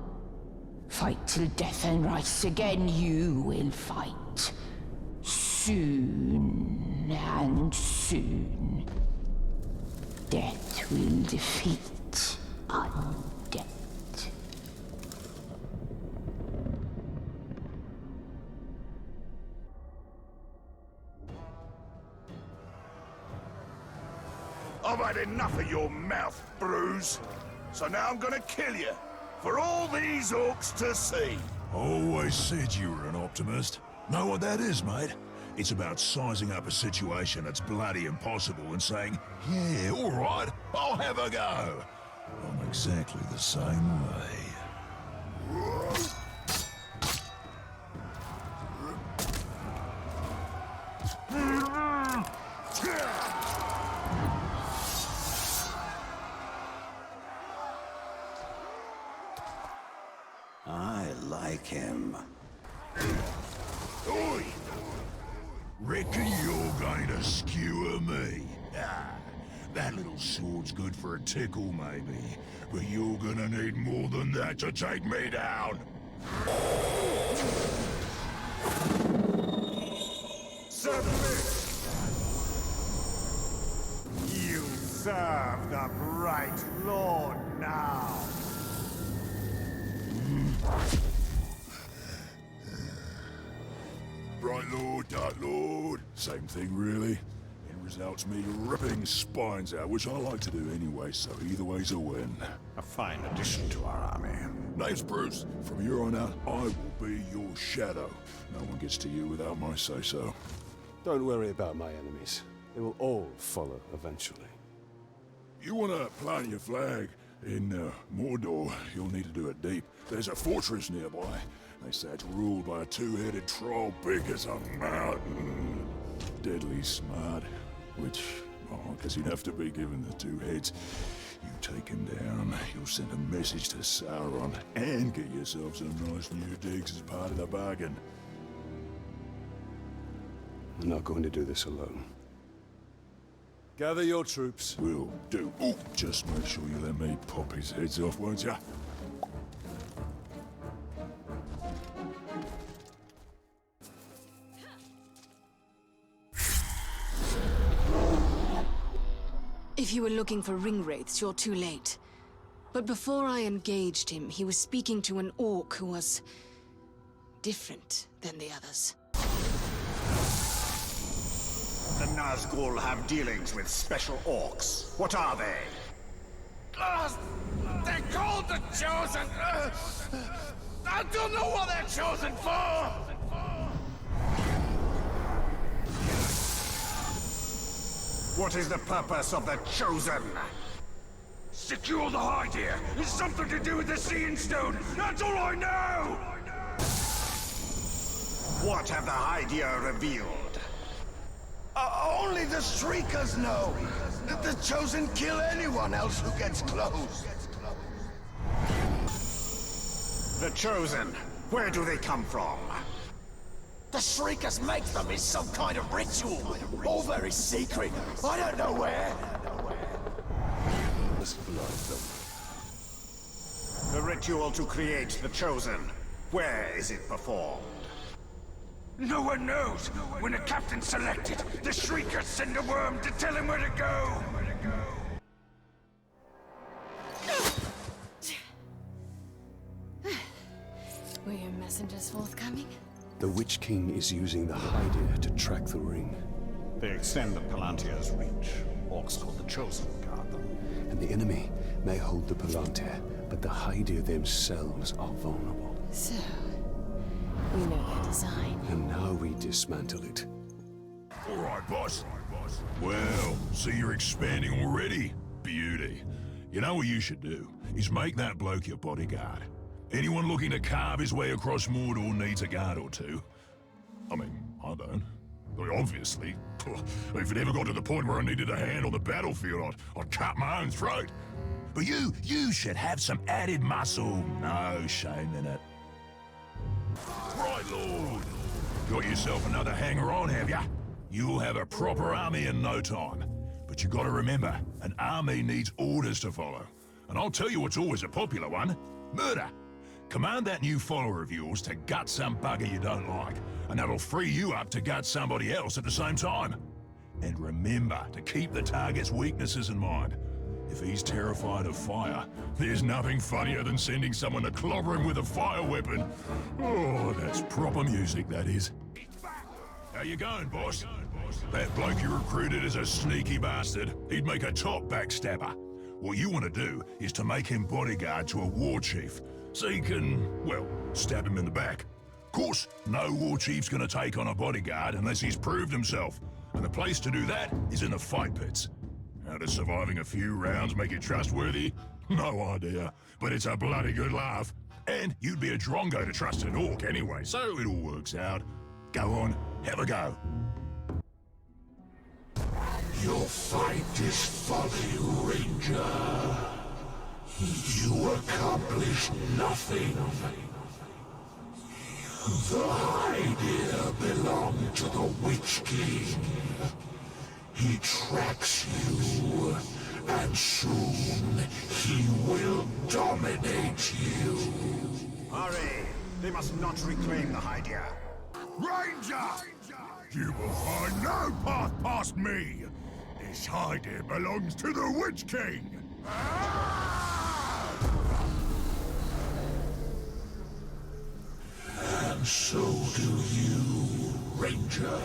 Fight till death and rise again, you will fight. Soon and soon. Death will defeat undead. I've had enough of your mouth, Bruise. So now I'm gonna kill you. For all these orcs to see. Always said you were an optimist. Know what that is, mate? It's about sizing up a situation that's bloody impossible and saying, yeah, all right, I'll have a go. I'm exactly the same way. I like him. Oi! Reckon you're going to skewer me? Ah, that little sword's good for a tickle, maybe. But you're gonna need more than that to take me down! Submit! You serve the Bright Lord now! Bright Lord, Dark Lord, same thing really. In results me ripping spines out, which I like to do anyway, so either way's a win. A fine addition to our army. Name's Bruce. From here on out, I will be your shadow. No one gets to you without my say-so. Don't worry about my enemies. They will all follow eventually. You want to plant your flag in Mordor, you'll need to do it deep. There's a fortress nearby. They say it's ruled by a two-headed troll big as a mountain. Deadly smart, which, I guess he'd have to be given the two heads. You take him down, you'll send a message to Sauron, and get yourself some nice new digs as part of the bargain. I'm not going to do this alone. Gather your troops. Will do. Oh, just make sure you let me pop his heads off, won't ya? If you were looking for ring wraiths, you're too late. But before I engaged him, he was speaking to an orc who was different than the others. The Nazgul have dealings with special orcs. What are they? They're called the Chosen! I don't know what they're chosen for! What is the purpose of the Chosen? Secure the Hydir! It's something to do with the Seeing Stone! That's all I know! What have the Hydir revealed? Only the Shriekers know. The Chosen kill anyone else who gets close. The Chosen? Where do they come from? The Shriekers make them in some kind of ritual. All very secret. I don't know where. Let's blood them. The ritual to create the Chosen. Where is it performed? No one knows. When a captain's selected, the Shriekers send a worm to tell him where to go. Were your messengers forthcoming? The Witch King is using the Hydir to track the ring. They extend the Palantir's reach. Orcs called the Chosen guard them. And the enemy may hold the Palantir, but the Hydir themselves are vulnerable. So, we know their design. And now we dismantle it. All right, boss. Well, see you're expanding already. Beauty. You know what you should do? Is make that bloke your bodyguard. Anyone looking to carve his way across Mordor needs a guard or two. I mean, I don't. Obviously. If it ever got to the point where I needed a hand on the battlefield, I'd cut my own throat. But you should have some added muscle. No shame in it. Right, Lord. Got yourself another hanger-on, have ya? You'll have a proper army in no time. But you gotta remember, an army needs orders to follow. And I'll tell you what's always a popular one. Murder. Command that new follower of yours to gut some bugger you don't like, and that'll free you up to gut somebody else at the same time. And remember to keep the target's weaknesses in mind. If he's terrified of fire, there's nothing funnier than sending someone to clobber him with a fire weapon. Oh, that's proper music, that is. How you going, boss? That bloke you recruited is a sneaky bastard. He'd make a top backstabber. What you want to do is to make him bodyguard to a war chief, so you can, well, stab him in the back. Of course, no war chief's gonna take on a bodyguard unless he's proved himself, and the place to do that is in the fight pits. How does surviving a few rounds make you trustworthy? No idea, but it's a bloody good laugh. And you'd be a drongo to trust an orc anyway, so it all works out. Go on, have a go. Your fight is folly, Ranger. You accomplished nothing. The Hydir belong to the Witch King. He tracks you, and soon he will dominate you. Hurry! They must not reclaim the Hydir. Ranger! You will find no path past me. This Hydir belongs to the Witch King. And so do you, Ranger.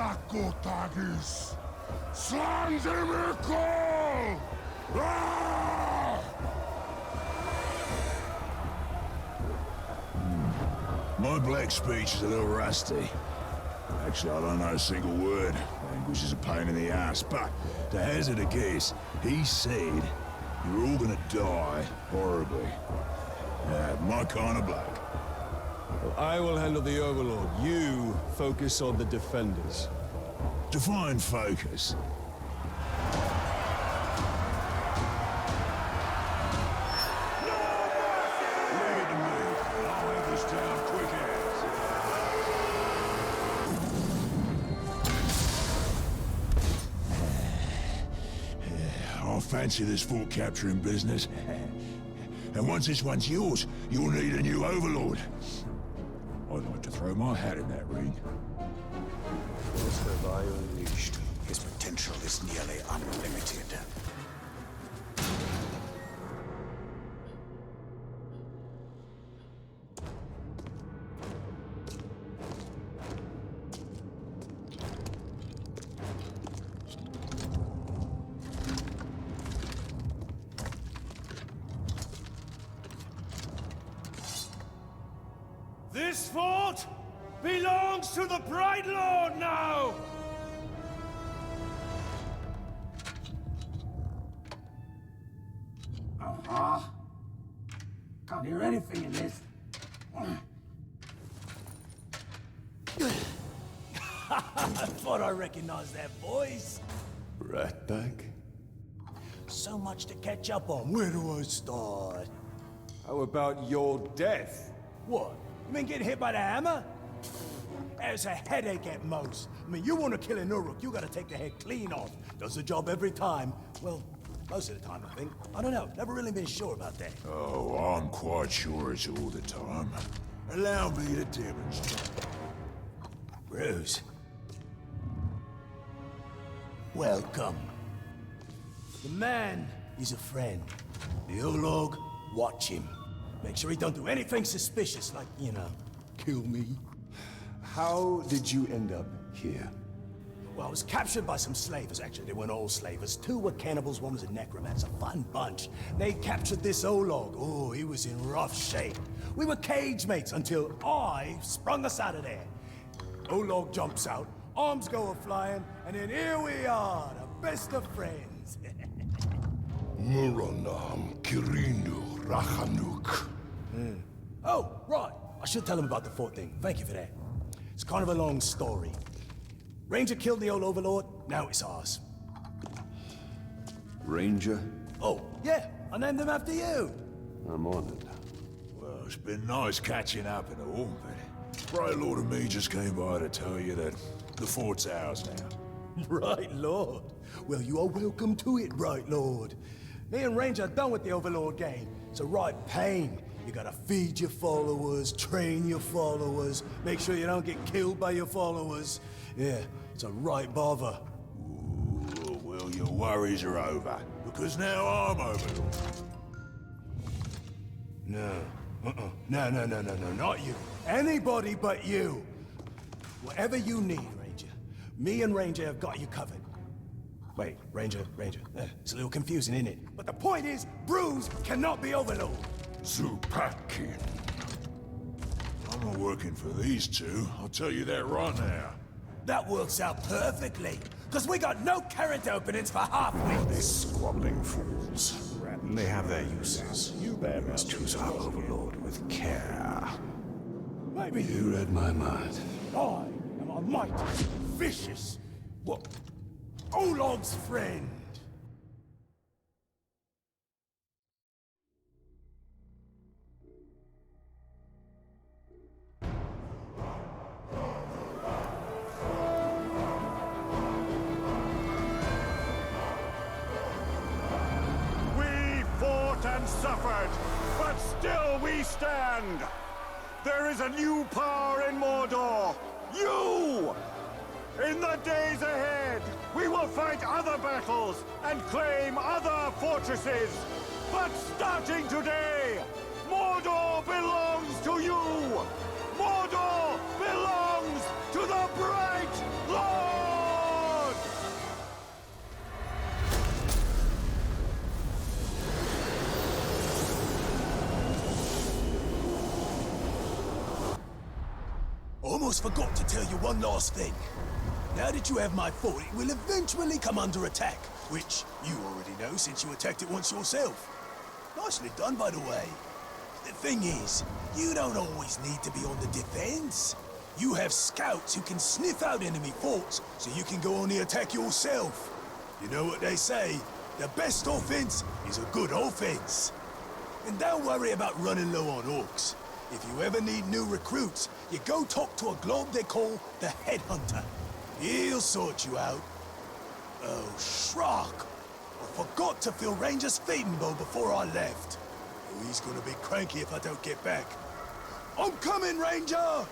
Rakotagis! Slanzimiko! Ah! My black speech is a little rusty. Actually, I don't know a single word. Language is a pain in the ass, but to hazard a guess, he said you're all gonna die horribly. My kind of black. Well, I will handle the Overlord. You focus on the Defenders. Define focus. I fancy this fort capturing business. And once this one's yours, you'll need a new overlord. I'd like to throw my hat in that ring. What have I unleashed? His potential is nearly unlimited. This fort belongs to the Bright Lord now! Can't hear anything in this. I thought I recognized that voice. Ratbag? So much to catch up on. Where do I start? How about your death? What? You mean getting hit by the hammer? It's a headache at most. I mean, you want to kill an Uruk, you gotta take the head clean off. Does the job every time. Well, most of the time, I think. I don't know. Never really been sure about that. Oh, I'm quite sure it's all the time. Allow me to demonstrate. Bruce. Welcome. The man, he's a friend. The Olog, watch him. Make sure he don't do anything suspicious, like, you know, kill me. How did you end up here? Well, I was captured by some slavers, actually. They weren't all slavers. 2 were cannibals, 1 was a necromancer. Fun bunch. They captured this Olog. Oh, he was in rough shape. We were cage mates until I sprung us out of there. Olog jumps out, arms go a-flying, and then here we are, the best of friends. Muranam Kirinu Rachanuk. Oh, right. I should tell him about the fort thing. Thank you for that. It's kind of a long story. Ranger killed the old Overlord, now it's ours. Ranger? Oh, yeah, I named him after you. I'm honored. Well, it's been nice catching up and all, but Bright Lord and me just came by to tell you that the fort's ours now. Bright Lord? Well, you are welcome to it, Bright Lord. Me and Ranger are done with the Overlord game. It's a right pain. You gotta feed your followers, train your followers, make sure you don't get killed by your followers. Yeah, it's a right bother. Ooh, well, your worries are over, because now I'm Overlord. No. No, not you. Anybody but you. Whatever you need, Ranger. Me and Ranger have got you covered. Wait, Ranger. It's a little confusing, isn't it? But the point is, Bruce cannot be Overlord. Zupakin. I'm not working for these 2, I'll tell you that right now. That works out perfectly, because we got no current openings for half-wits. These squabbling fools. They have their uses. You must choose our Overlord with care. Maybe You read my mind. I am a mighty, vicious, what? Olog's friend. We fought and suffered, but still we stand. There is a new power in Mordor. You! In the days ahead, we will fight other battles and claim other fortresses. But starting today, Mordor belongs to you! Mordor belongs to the Bright Lord! almost forgot to tell you one last thing. Now that you have my fort, it will eventually come under attack, which you already know since you attacked it once yourself. Nicely done, by the way. The thing is, you don't always need to be on the defense. You have scouts who can sniff out enemy forts, so you can go on the attack yourself. You know what they say, the best offense is a good offense. And don't worry about running low on orcs. If you ever need new recruits, you go talk to a glob they call the Headhunter. He'll sort you out. Oh, Shrock! I forgot to fill Ranger's feeding bowl before I left. Oh, he's gonna be cranky if I don't get back. I'm coming, Ranger!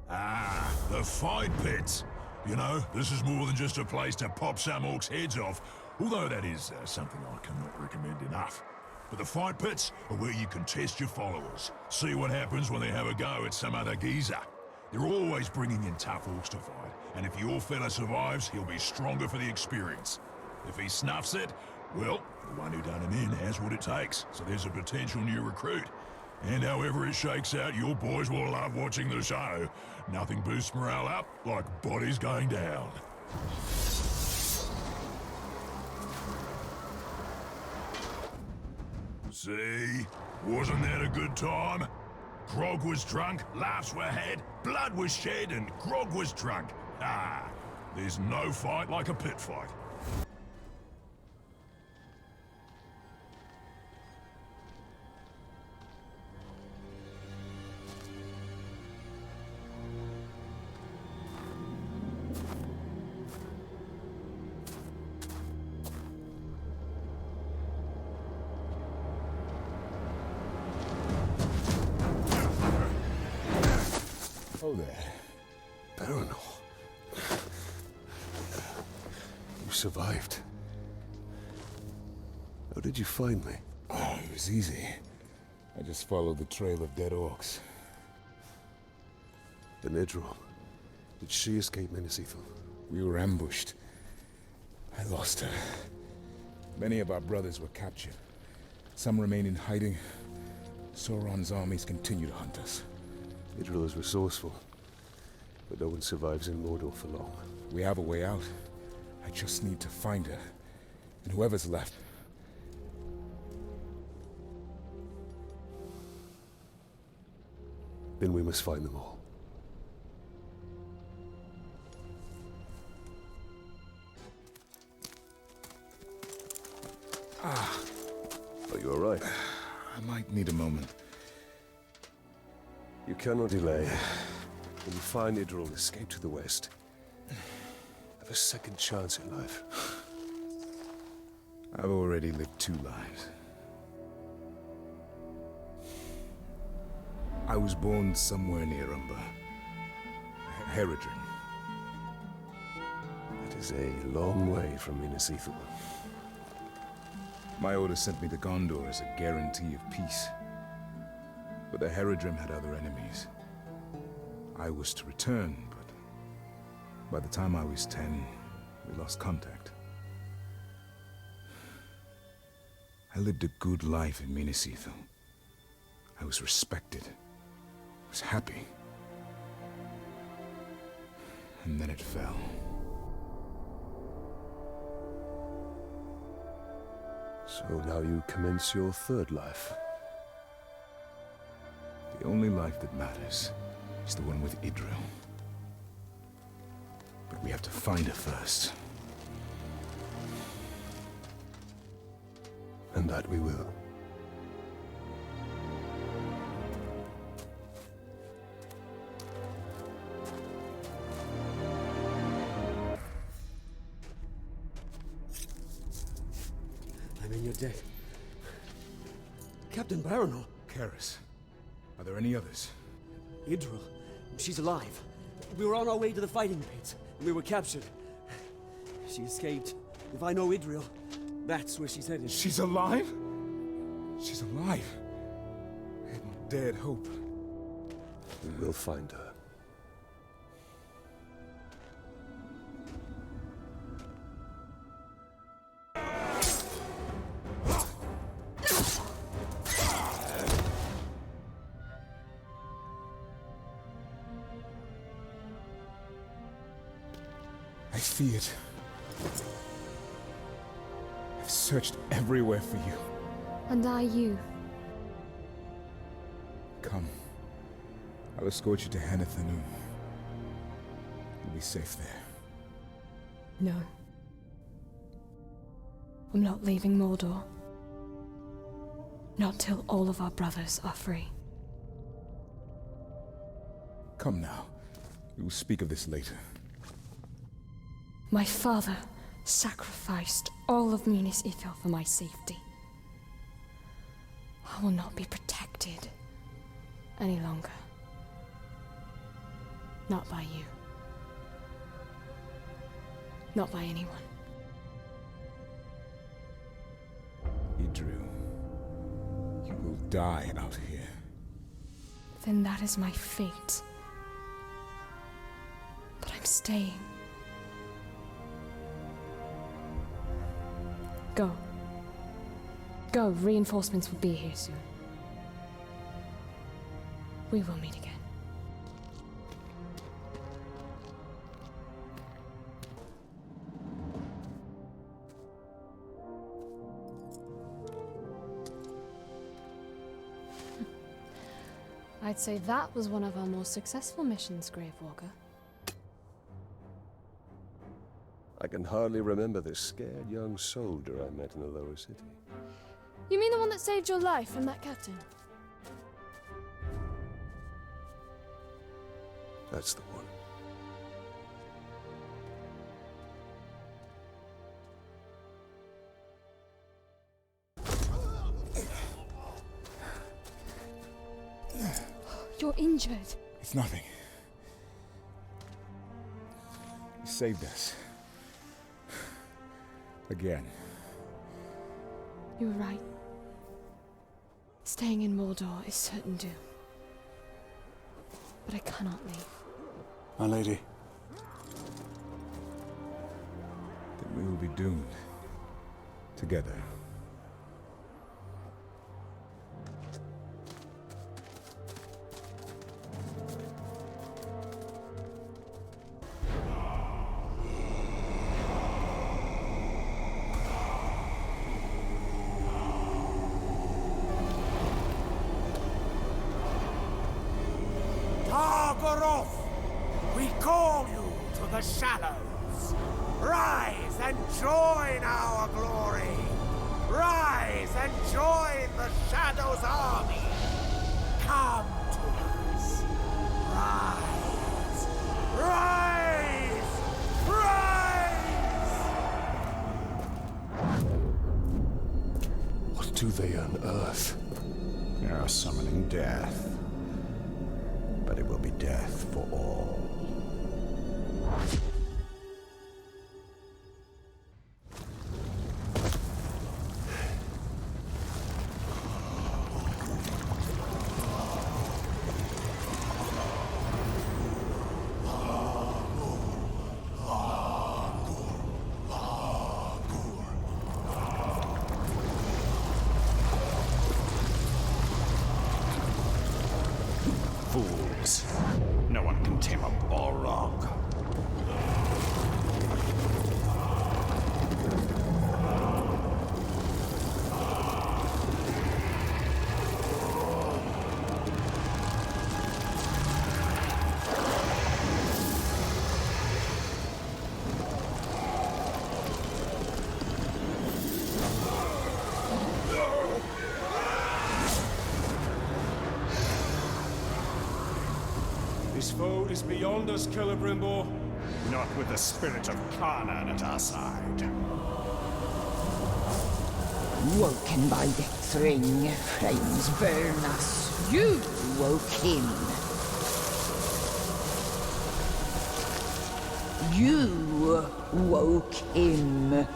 Ah, the fight pits. You know, this is more than just a place to pop some orcs' heads off, although that is something I cannot recommend enough. But the fight pits are where you can test your followers, see what happens when they have a go at some other geezer. They're always bringing in tough orcs to fight, and if your fella survives, he'll be stronger for the experience. If he snuffs it, well, the one who done him in has what it takes, so there's a potential new recruit. And however it shakes out, your boys will love watching the show. Nothing boosts morale up like bodies going down. See? Wasn't that a good time? Grog was drunk, laughs were had, blood was shed, and Grog was drunk. Ah, there's no fight like a pit fight. Oh there. Baranor. You survived. How did you find me? Oh, it was easy. I just followed the trail of dead orcs. And Idril. Did she escape Minas Ithil? We were ambushed. I lost her. Many of our brothers were captured. Some remain in hiding. Sauron's armies continue to hunt us. Idril is resourceful, but no one survives in Mordor for long. We have a way out. I just need to find her. And whoever's left. Then we must find them all. Ah. Are you all right? I might need a moment. You cannot delay. When you find Idril, escape to the west. Have a second chance at life. I've already lived 2 lives. I was born somewhere near Umber. Haradrim. It is a long way from Minas Ithil. My order sent me to Gondor as a guarantee of peace. But the Haradrim had other enemies. I was to return, but by the time I was 10, we lost contact. I lived a good life in Minas Ithil. I was respected. I was happy. And then it fell. So now you commence your third life. The only life that matters is the one with Idril. But we have to find her first. And that we will. I'm in your debt. Captain Baranor. Karis. Are there any others? Idril. She's alive. We were on our way to the fighting pits, and we were captured. She escaped. If I know Idril, that's where she's headed. She's alive? She's alive. I hadn't dared hope. We will find her. I see it. I've searched everywhere for you. And you. Come. I'll escort you to Hanathanum. You'll be safe there. No. I'm not leaving Mordor. Not till all of our brothers are free. Come now. We will speak of this later. My father sacrificed all of Minas Ithil for my safety. I will not be protected any longer. Not by you. Not by anyone. Idril, you will die out here. Then that is my fate. But I'm staying. Go. Go, reinforcements will be here soon. We will meet again. I'd say that was one of our more successful missions, Gravewalker. I can hardly remember this scared young soldier I met in the lower city. You mean the one that saved your life from that captain? That's the one. You're injured. It's nothing. You saved us. Again. You were right. Staying in Mordor is certain doom. But I cannot leave. My lady. Then we will be doomed. Together. Targoroth, we call you to the shadows. Rise and join our glory. Rise and join the Shadows' army. Come to us. Rise. Rise. Rise. What do they unearth? They are summoning death. But it will be death for all. Fools. No one can tame a Balrog. This foe is beyond us, Celebrimbor. Not with the spirit of Kanan at our side. Woken by the Thring, flames burn us. You woke him. You woke him.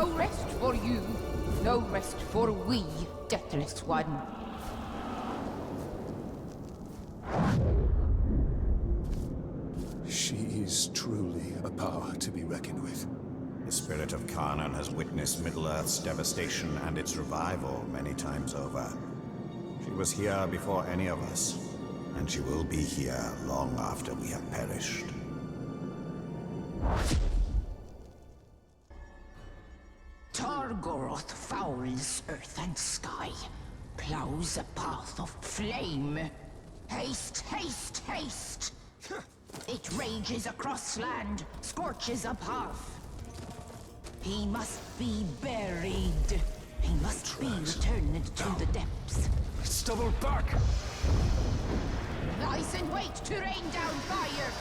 No rest for you. No rest for we, Deathless One. She is truly a power to be reckoned with. The spirit of Kanan has witnessed Middle-earth's devastation and its revival many times over. She was here before any of us, and she will be here long after we have perished. Targoroth fouls earth and sky, plows a path of flame. Haste, haste, haste! It rages across land, scorches a path. He must be buried. He must be returned to the depths. It's double back! Lies in wait to rain down fire!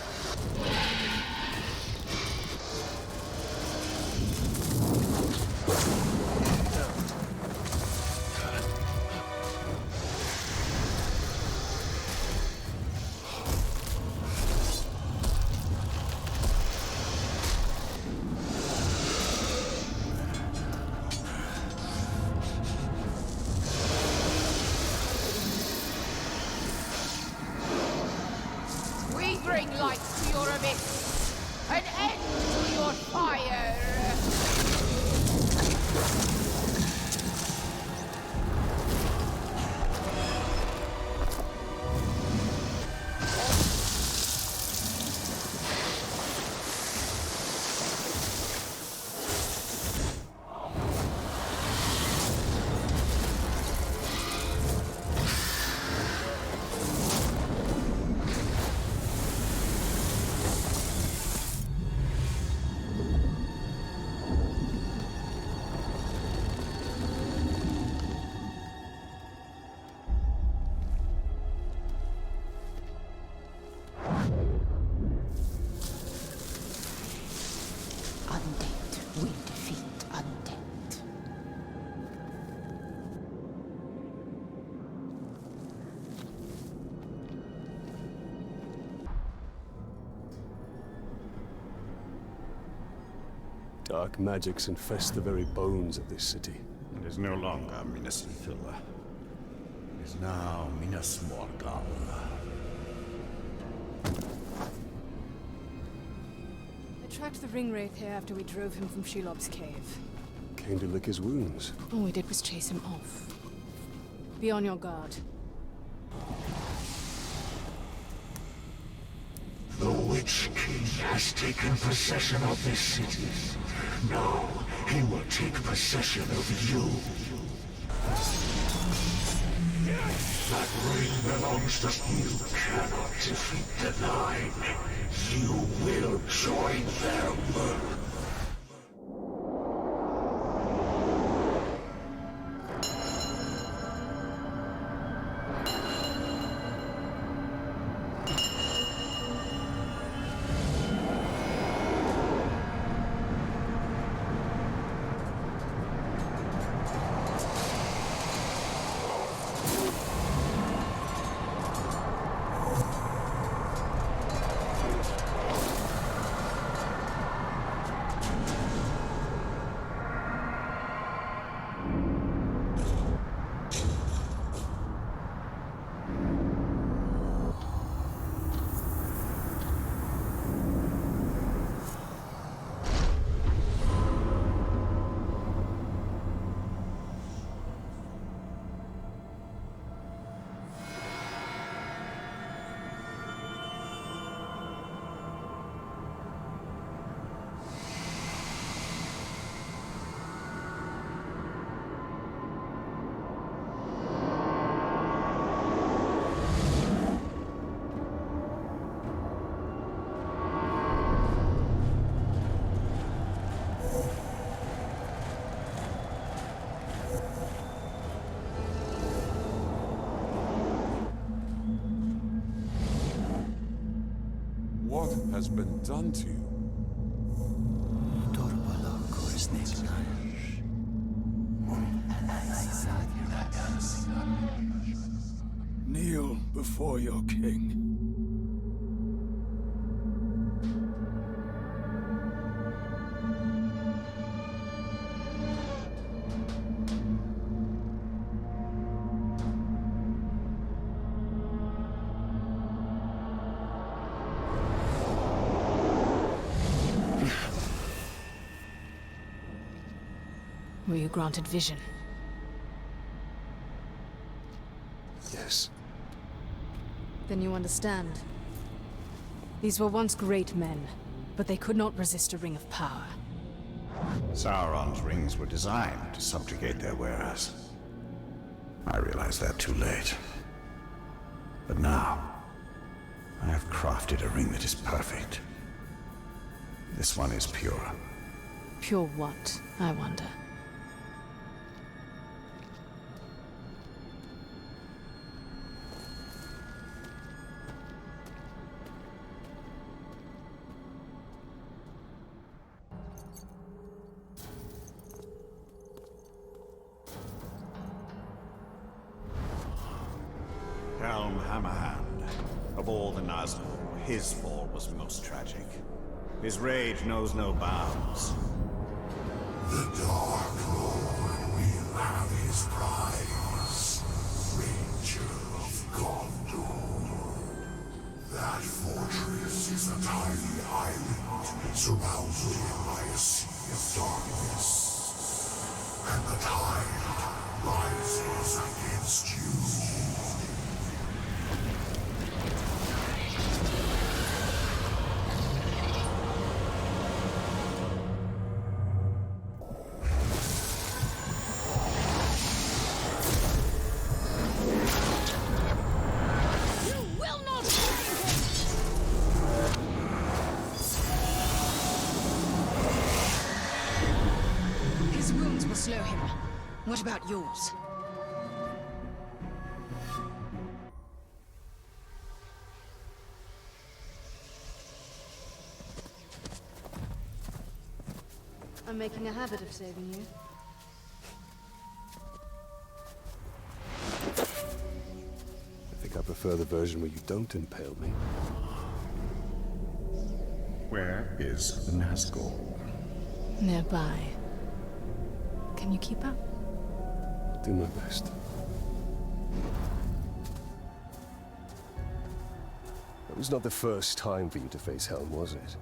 Bring light to your abyss! An end to your fire! Undead will defeat undead. Dark magics infest the very bones of this city. It is no longer Minas Ithil. It is now Minas Morgul. I tracked the Ringwraith here after we drove him from Shelob's cave. Came to lick his wounds. All we did was chase him off. Be on your guard. The Witch King has taken possession of this city. Now he will take possession of you. That ring belongs to you. You cannot defeat the Nine. You will join them. What has been done to you? Kneel before your king. Were you granted vision? Yes. Then you understand. These were once great men, but they could not resist a ring of power. Sauron's rings were designed to subjugate their wearers. I realized that too late. But now, I have crafted a ring that is perfect. This one is pure. Pure what, I wonder? Helm Hammerhand. Of all the Nazgûl, his fall was most tragic. His rage knows no bounds. The Dark Lord will have his prize. Ranger of Gondor. That fortress is a tiny island surrounded by a sea of darkness. And the tide rises against you. His wounds will slow him. What about yours? I'm making a habit of saving you. I think I prefer the version where you don't impale me. Where is the Nazgûl? Nearby. Can you keep up? I'll do my best. It was not the first time for you to face Helm, was it?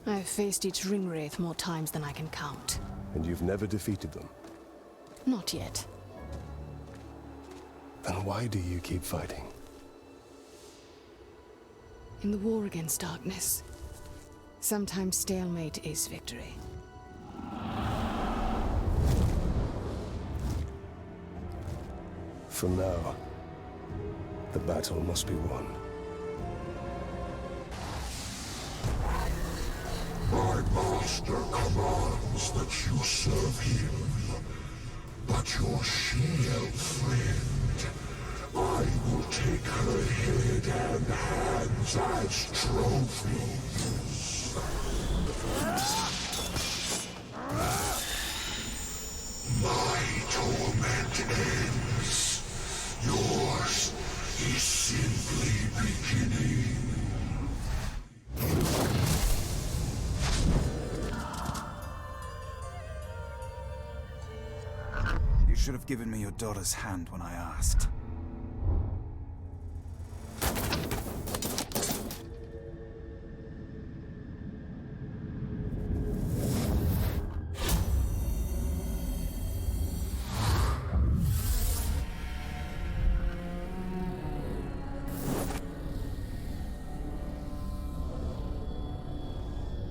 I've faced each Ringwraith more times than I can count. And you've never defeated them? Not yet. Then why do you keep fighting? In the war against darkness, sometimes stalemate is victory. For now, the battle must be won. My master commands that you serve him. But your she-elf friend, I will take her head and hands as trophies. My torment ends. Yours is simply beginning. You should have given me your daughter's hand when I asked.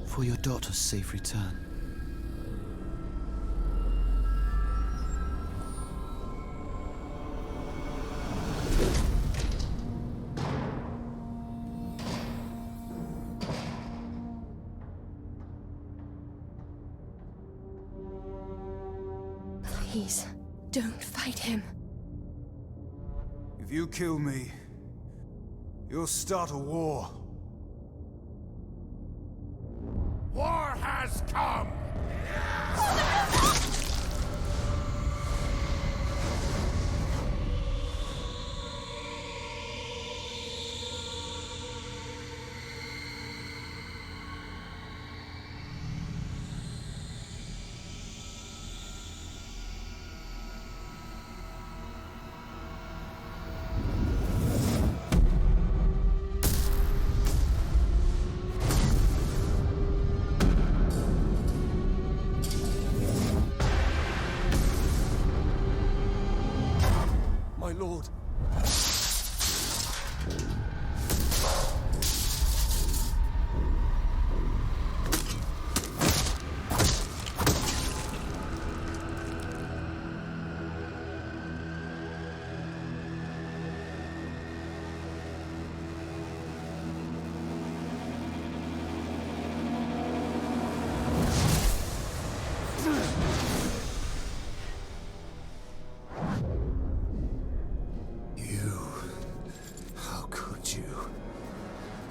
For your daughter's safe return. Please, don't fight him. If you kill me, you'll start a war. War has come! lord.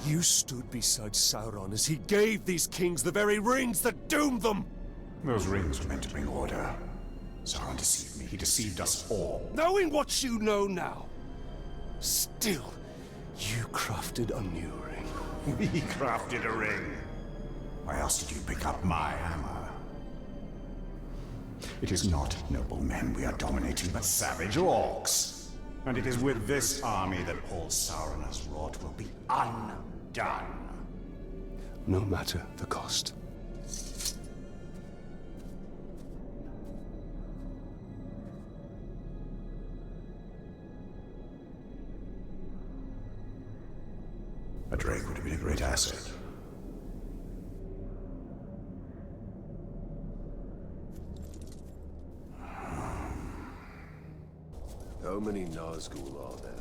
You stood beside Sauron as he gave these kings the very rings that doomed them! Those rings were meant to bring order. Sauron deceived me. He deceived us all. Knowing what you know now, still, you crafted a new ring. We crafted a ring. Why else did you pick up my hammer? It is not noble men we are dominating, but savage orcs. And it is with this army that all Sauron has wrought will be undone. No matter the cost. A Drake would have been a great asset. How many Nazgul are there?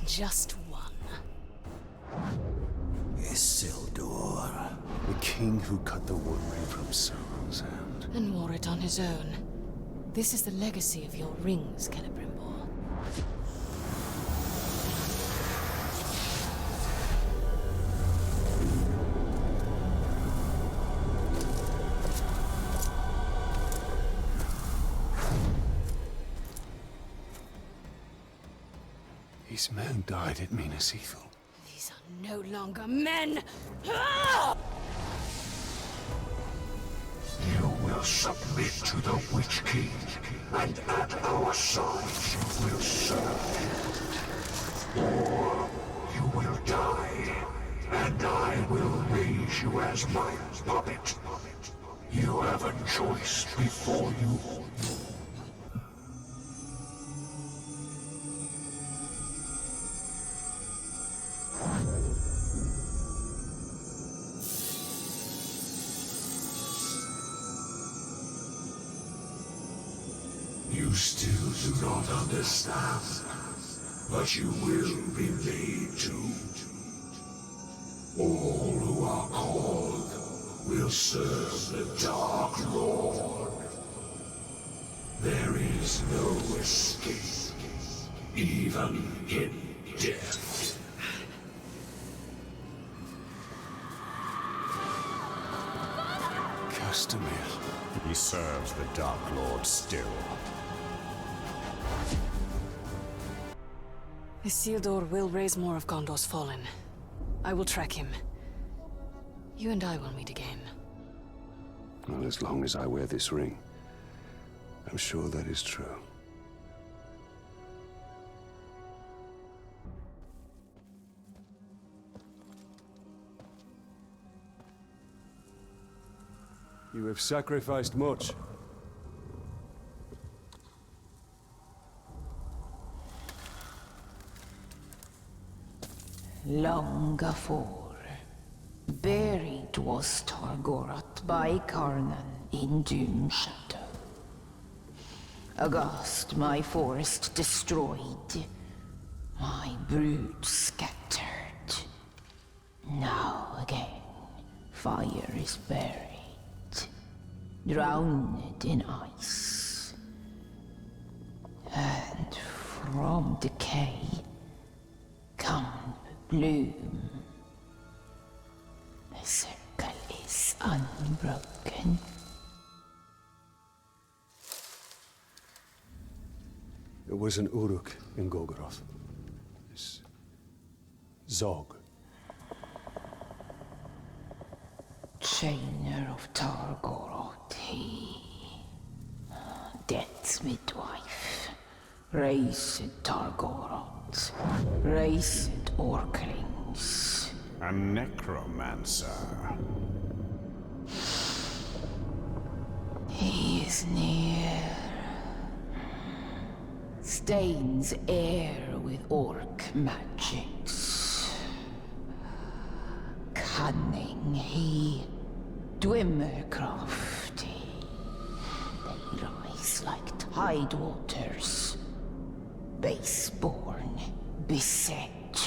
Just one. Isildur. The king who cut the One Ring from Sauron's hand. And wore it on his own. This is the legacy of your rings, Celebrimbor. These men died at Minas Ithil. These are no longer men! Ah! You will submit to the Witch King, and at our side you will serve. Or you will die, and I will raise you as my puppet. You have a choice before you. You still do not understand, but you will be made to. All who are called will serve the Dark Lord. There is no escape, even in death. Castamere. He serves the Dark Lord still. Isildur will raise more of Gondor's fallen. I will track him. You and I will meet again. Well, as long as I wear this ring, I'm sure that is true. You have sacrificed much. Long afore, buried was Targoroth by Karnan in Dune Shadow. Aghast, my forest destroyed, my brood scattered. Now again, fire is buried, drowned in ice. And from decay come bloom. The circle is unbroken. There was an Uruk in Golgoroth. This Zog. Chainer of Targoroth, he. Death's midwife. Raised Targoroth. Raised Orklings. A necromancer. He is near. stains air with orc magics. Cunning, he Dwemer crafty. They rise like tide waters. Baseborn, beset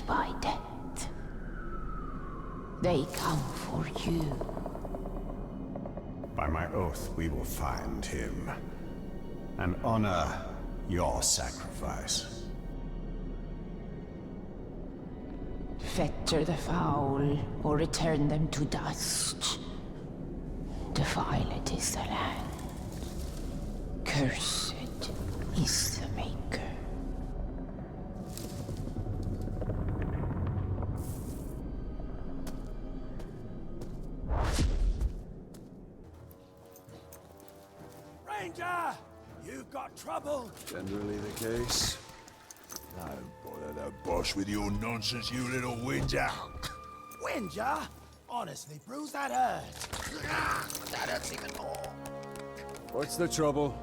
by death. They come for you. By my oath, we will find him and honor your sacrifice. Fetter the foul, or return them to dust. Defiled is the land. Cursed is the Maker. Ranger! You've got trouble! Generally the case. Don't bother the boss with your nonsense, you little whinger. Whinger? Honestly, Bruce, that hurts. That hurts even more. What's the trouble?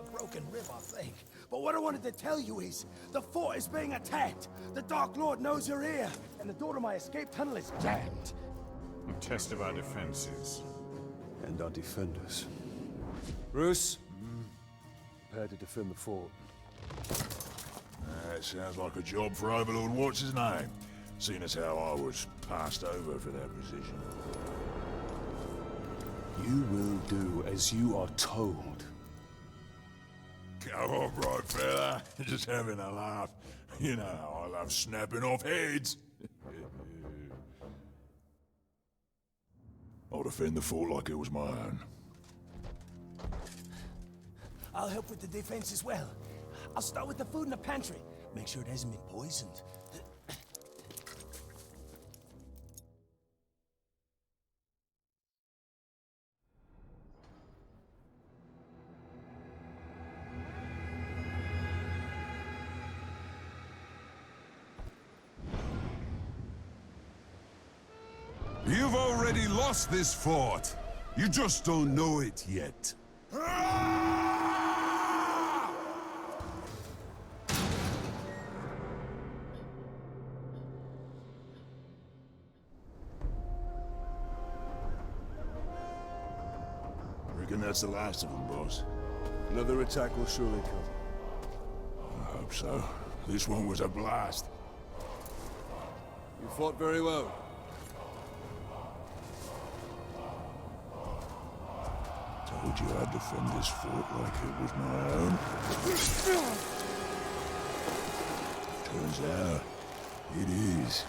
A broken rib, I think. But what I wanted to tell you is, the fort is being attacked. The Dark Lord knows you're here, and the door to my escape tunnel is jammed. A test of our defenses. And our defenders. Bruce, prepare to defend the fort. That sounds like a job for Overlord What's-His-Name, seeing as how I was passed over for that position. You will do as you are told. Come on, bright fella. Just having a laugh. You know how I love snapping off heads. I'll defend the fort like it was my own. I'll help with the defense as well. I'll start with the food in the pantry. Make sure it hasn't been poisoned. You've already lost this fort. You just don't know it yet. Reckon that's the last of them, boss. Another attack will surely come. I hope so. This one was a blast. You fought very well. Told you I'd defend this fort like it was my own. Turns out, it is.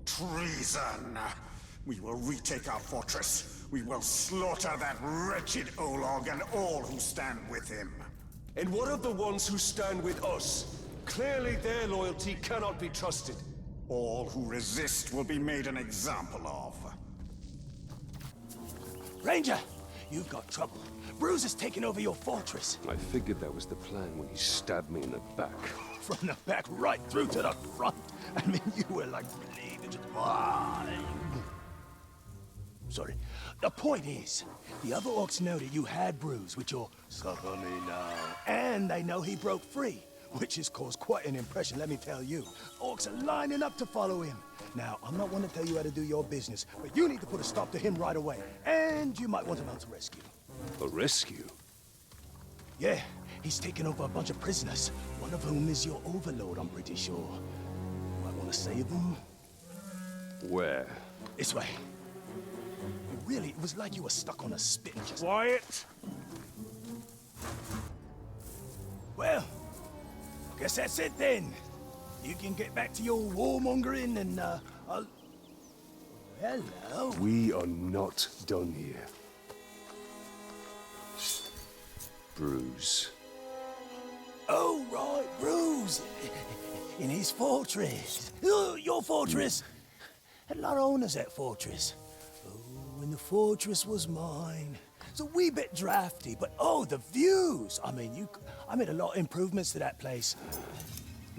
Treason! We will retake our fortress. We will slaughter that wretched Olog and all who stand with him. And what of the ones who stand with us? Clearly their loyalty cannot be trusted. All who resist will be made an example of. Ranger, you've got trouble. Bruce has taken over your fortress. I figured that was the plan when he stabbed me in the back. From the back right through to the front. I mean, you were like bleeding. Sorry. The point is, the other orcs know that you had Bruce with your "suffer me now," and they know he broke free, which has caused quite an impression, let me tell you. Orcs are lining up to follow him. Now, I'm not one to tell you how to do your business, but you need to put a stop to him right away. And you might want to mount a rescue. A rescue? Yeah, he's taken over a bunch of prisoners, one of whom is your overlord, I'm pretty sure. You might want to save them. Where? This way. Really, it was like you were stuck on a spit and just... Quiet! Well, I guess that's it then. You can get back to your warmongering and, I'll... Hello? We are not done here. Bruce. Oh, right, Bruce. In his fortress. Your fortress. Had a lot of owners, that fortress. Oh, and the fortress was mine. It's a wee bit drafty, but oh, the views! I mean, I made a lot of improvements to that place.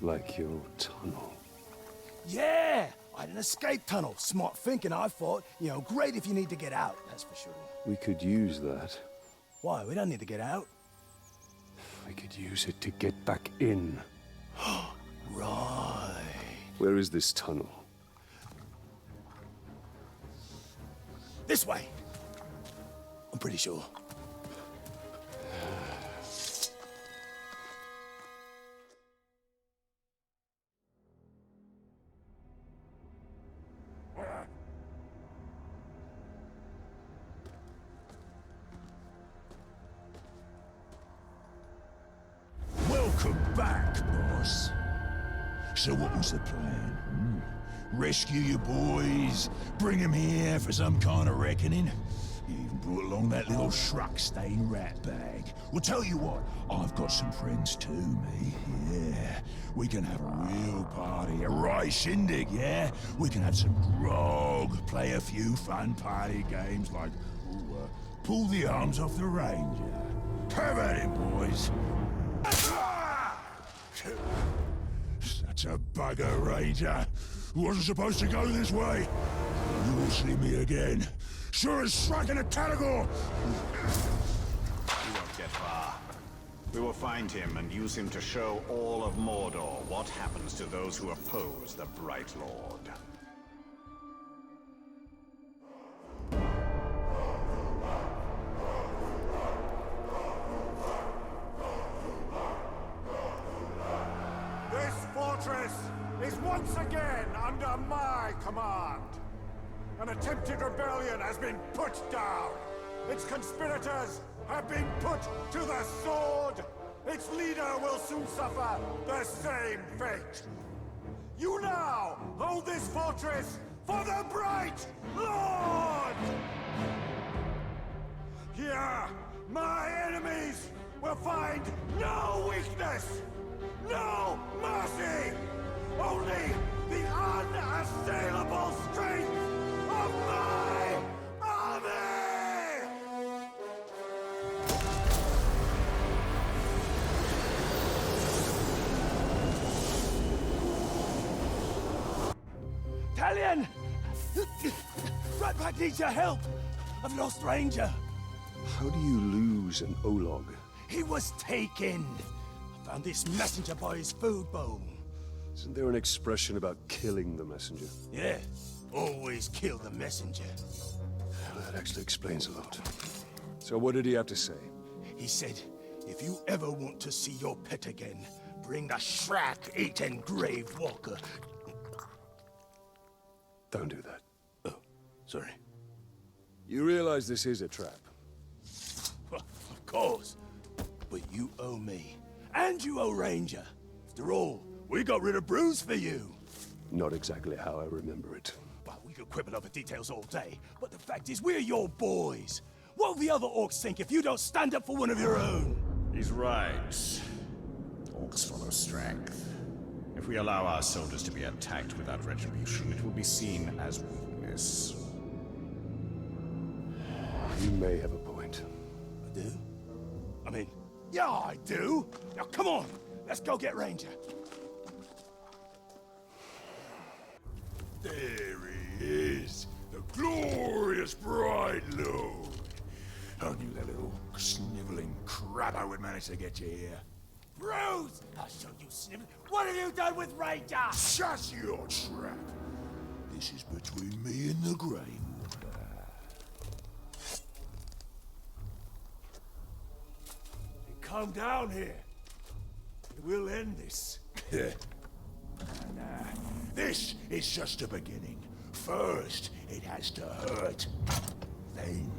Like your tunnel. Yeah! I had an escape tunnel. Smart thinking, I thought. You know, great if you need to get out, that's for sure. We could use that. Why? We don't need to get out. We could use it to get back in. Right. Where is this tunnel? This way. I'm pretty sure. Welcome back, boss. So what was the plan? Rescue your boys? Bring them here for some kind of reckoning? You even brought along that little Shrug-stained rat bag. Well, tell you what, I've got some friends too, me. Yeah, we can have a real party, a right shindig, yeah? We can have some grog, play a few fun party games like, pull the arms off the Ranger. Have at it, boys. Such a bugger, Ranger. Wasn't supposed to go this way. You'll see me again. Sure as striking a Talagor! We won't get far. We will find him and use him to show all of Mordor what happens to those who oppose the Bright Lord. This fortress is once again under my command. An attempted rebellion has been put down. Its conspirators have been put to the sword. Its leader will soon suffer the same fate. You now hold this fortress for the Bright Lord! Here, my enemies will find no weakness, no mercy, only the unassailable strength of my army! Talion! Ratpack needs your help! I've lost Ranger. How do you lose an Olog? He was taken. I found this messenger by his food bowl. Isn't there an expression about killing the messenger? Yeah, always kill the messenger. Well, that actually explains a lot. So what did he have to say? He said, if you ever want to see your pet again, bring the Shrek-eaten Grave Walker. Don't do that. Oh, sorry. You realize this is a trap? Of course. But you owe me. And you owe Ranger. After all, we got rid of Bruce for you. Not exactly how I remember it. Well, we could quibble over details all day, but the fact is we're your boys. What will the other orcs think if you don't stand up for one of your own? He's right. Orcs follow strength. If we allow our soldiers to be attacked without retribution, it will be seen as weakness. You may have a point. I do? I mean, yeah, I do. Now, come on. Let's go get Ranger. There he is, the glorious Bright Lord. I knew that little sniveling crabbo would manage to get you here. Bruce! I'll show you, Snivel. What have you done with Ranger? Shut your trap. This is between me and the Grey Water. Come down here. We'll end this. Nah, this is just the beginning. First, it has to hurt. Then,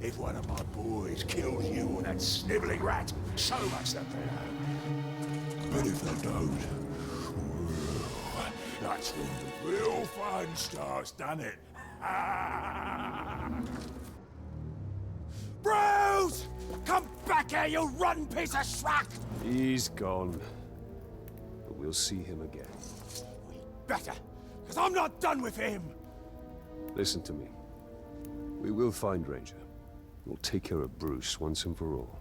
if one of my boys kills you or that sniveling rat, so much the better. But if they don't, well, that's when the real fun starts, doesn't it? Bruce! Come back here, you rotten piece of schmuck! He's gone. But we'll see him again. We better, because I'm not done with him! Listen to me. We will find Ranger. We'll take care of Bruce once and for all.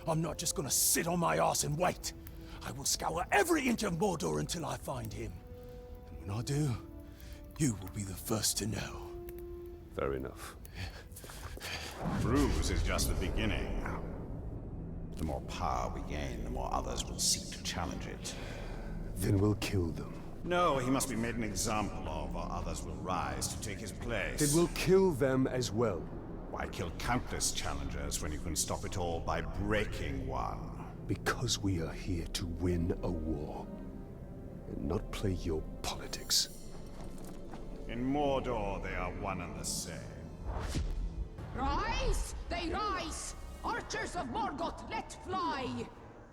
I'm not just gonna sit on my ass and wait. I will scour every inch of Mordor until I find him. And when I do, you will be the first to know. Fair enough. Bruise is just the beginning. The more power we gain, the more others will seek to challenge it. Then we'll kill them. No, he must be made an example of, or others will rise to take his place. Then we'll kill them as well. Why kill countless challengers when you can stop it all by breaking one? Because we are here to win a war, and not play your politics. In Mordor, they are one and the same. Rise! They rise! Archers of Morgoth, let fly!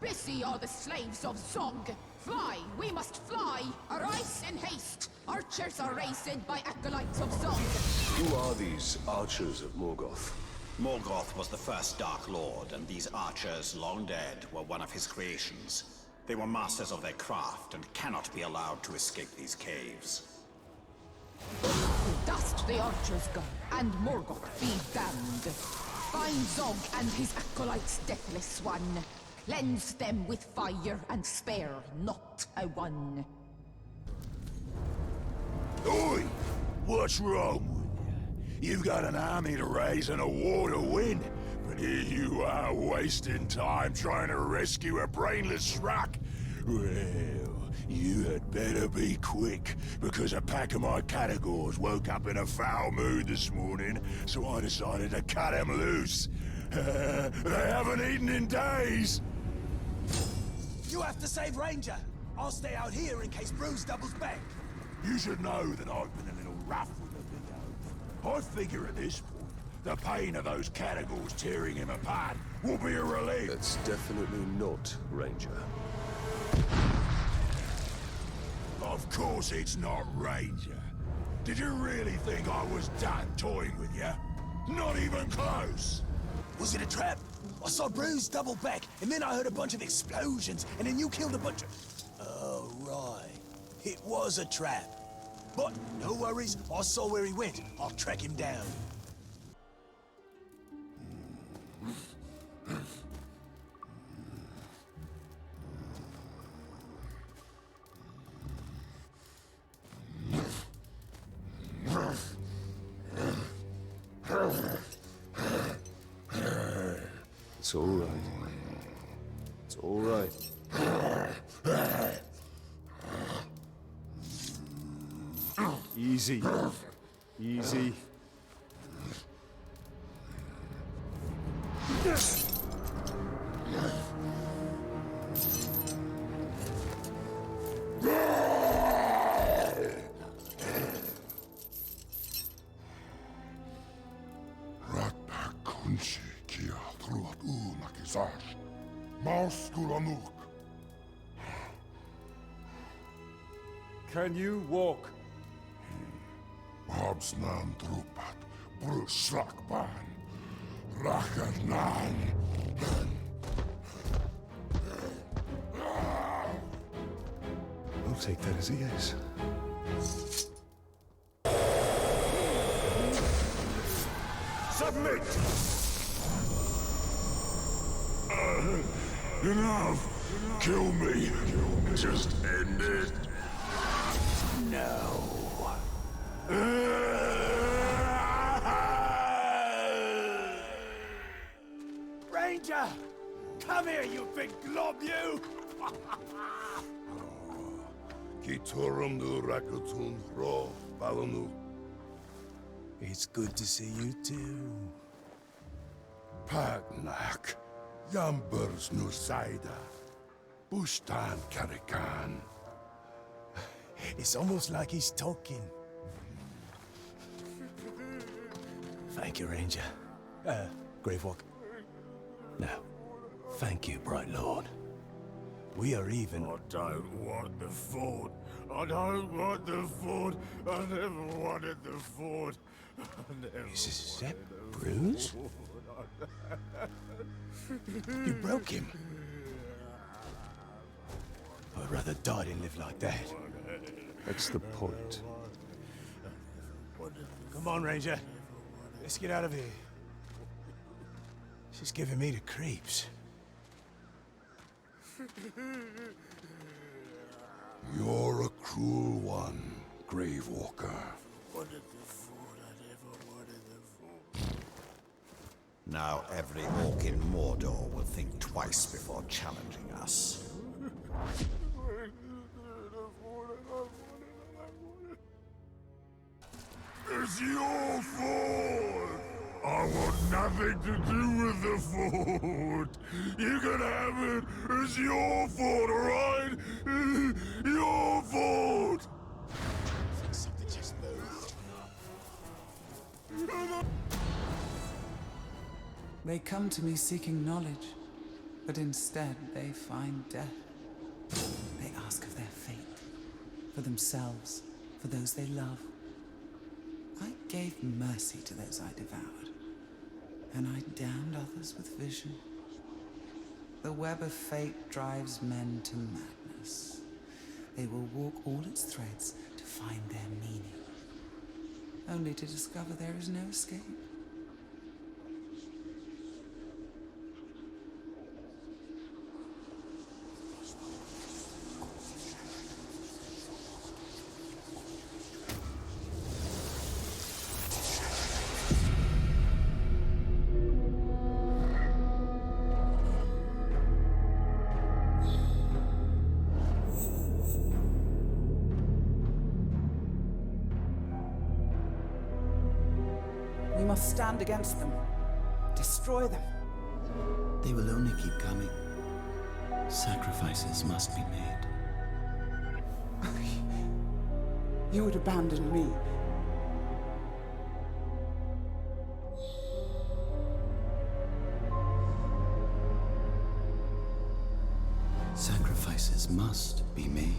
Busy are the slaves of Zog. Fly, we must fly! Arise in haste! Archers are raised by acolytes of Zog. Who are these archers of Morgoth? Morgoth was the first Dark Lord, and these archers, long dead, were one of his creations. They were masters of their craft, and cannot be allowed to escape these caves. Dust the archers go, and Morgoth be damned. Find Zog and his acolytes, deathless one. Cleanse them with fire and spare not a one. Oi! What's wrong with you? You've got an army to raise and a war to win, but here you are wasting time trying to rescue a brainless schmuck. Well, you had better be quick, because a pack of my categories woke up in a foul mood this morning, so I decided to cut them loose. They haven't eaten in days! You have to save Ranger. I'll stay out here in case Bruce doubles back. You should know that I've been a little rough with the big oaf. I figure at this point, the pain of those categories tearing him apart will be a relief. That's definitely not Ranger. Of course it's not Ranger. Did you really think I was done toying with you? Not even close. Was it a trap? I saw Bruce double back, and then I heard a bunch of explosions, and then you killed a bunch of... Oh, right. It was a trap. But no worries, I saw where he went. I'll track him down. It's all right. It's all right. Easy. Easy. Kunshi kia truat umakisash. Mauskulanuk. Can you walk? Habsnan trupat. Bruslakban. Rakarnan. We'll take that as a yes. Submit! Enough! Kill me! Just end it! No. Ranger! Come here, you big glob, you! Kiturum du rakutun ro balonu. It's good to see you too. Pagnak. Yambers Nusaida. Bustan Karikan. It's almost like he's talking. Thank you, Ranger. Gravewalk. No. Thank you, Bright Lord. We are even. I don't want the fort. I don't want the fort. I never wanted the fort. Is that Bruce? You broke him. I'd rather die than live like that. That's the point. Come on, Ranger. Let's get out of here. This is giving me the creeps. You're a cruel one, Gravewalker. Wanted the food, I never wanted the food. Now every orc in Mordor will think twice before challenging us. It's your fault! I want nothing to do with the food! You can have it! It's your fault, alright? Your fault! Something just moved. They come to me seeking knowledge, but instead they find death. They ask of their fate, for themselves, for those they love. I gave mercy to those I devoured, and I damned others with vision. The web of fate drives men to madness. They will walk all its threads to find their meaning, only to discover there is no escape. We must stand against them. Destroy them. They will only keep coming. Sacrifices must be made. You would abandon me. Sacrifices must be made.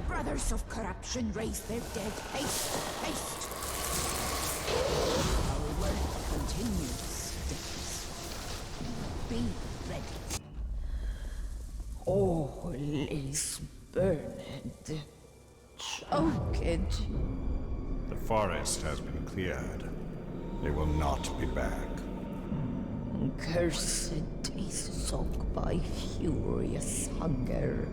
Brothers of corruption raise their dead. Haste! Haste! Our work continues, Dicks. Be ready. All is burned. Choked. The forest has been cleared. They will not be back. Cursed is soaked by furious hunger.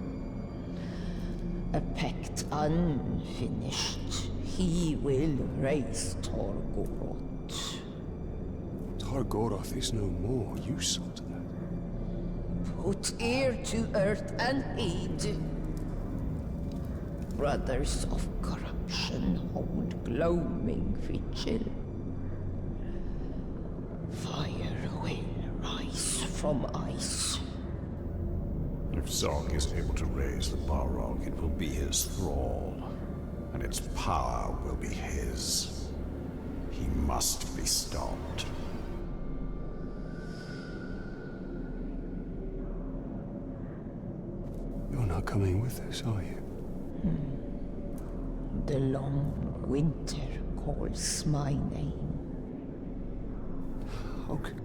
A pact unfinished, he will raise Targoroth. Targoroth is no more, you saw to that. Put ear to earth and heed. Brothers of corruption hold gloaming vigil. Fire will rise from ice. If Zog is able to raise the Balrog, it will be his thrall, and its power will be his. He must be stopped. You're not coming with us, are you? The long winter calls my name.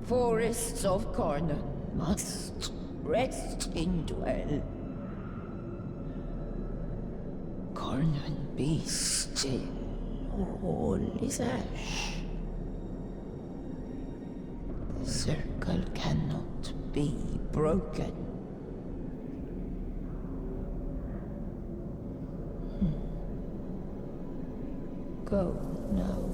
Forests of Karnan must rest in dwell. Karnan be still, all is ash. The circle cannot be broken. Go now.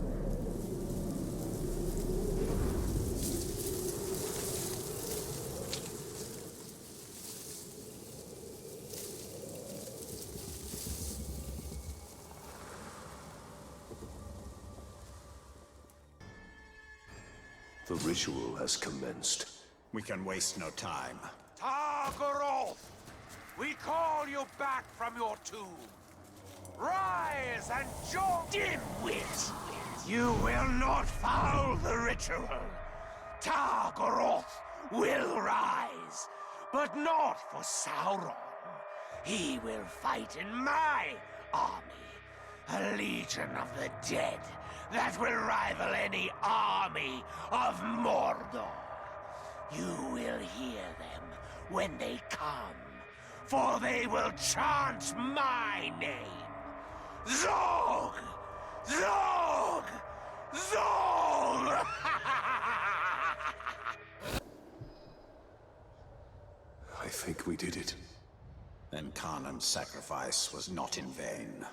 The ritual has commenced. We can waste no time. Targaroth! We call you back from your tomb. Rise and join... Dimwit! You will not foul the ritual. Targaroth will rise, but not for Sauron. He will fight in my army, a legion of the dead that will rival any army of Mordor. You will hear them when they come, for they will chant my name. Zog! Zog! Zog! I think we did it. Then Karnan's sacrifice was not in vain.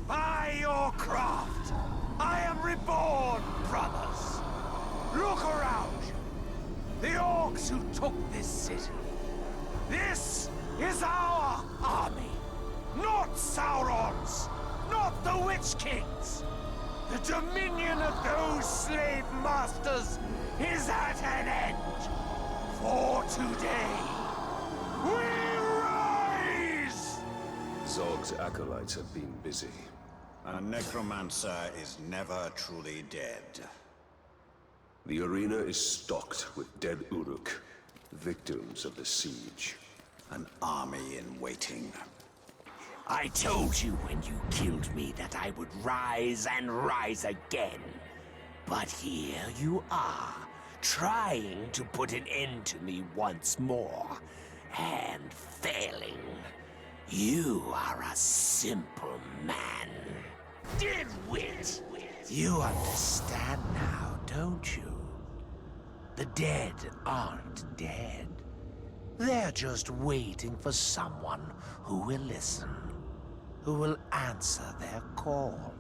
By your craft, I am reborn, brothers. Look around you. The orcs who took this city. This is our army. Not Sauron's. Not the Witch King's. The dominion of those slave masters is at an end. For today, we rise! Zog's acolytes have been busy. A necromancer is never truly dead. The arena is stocked with dead Uruk, victims of the siege. An army in waiting. I told you when you killed me that I would rise and rise again. But here you are, trying to put an end to me once more, and failing. You are a simple man. Dimwit! You understand now, don't you? The dead aren't dead. They're just waiting for someone who will listen, who will answer their call.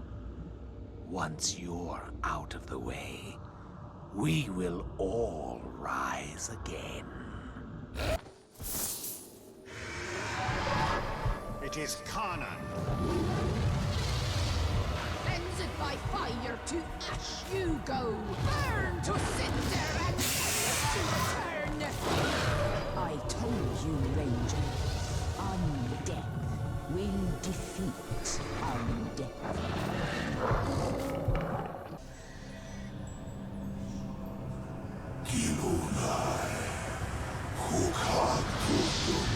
Once you're out of the way, we will all rise again. It is Karnan. Cleansed by fire to ash you go. Burn to cinder and to return. I told you, Ranger. Undeath will defeat undeath. Gilunai, Hukadudum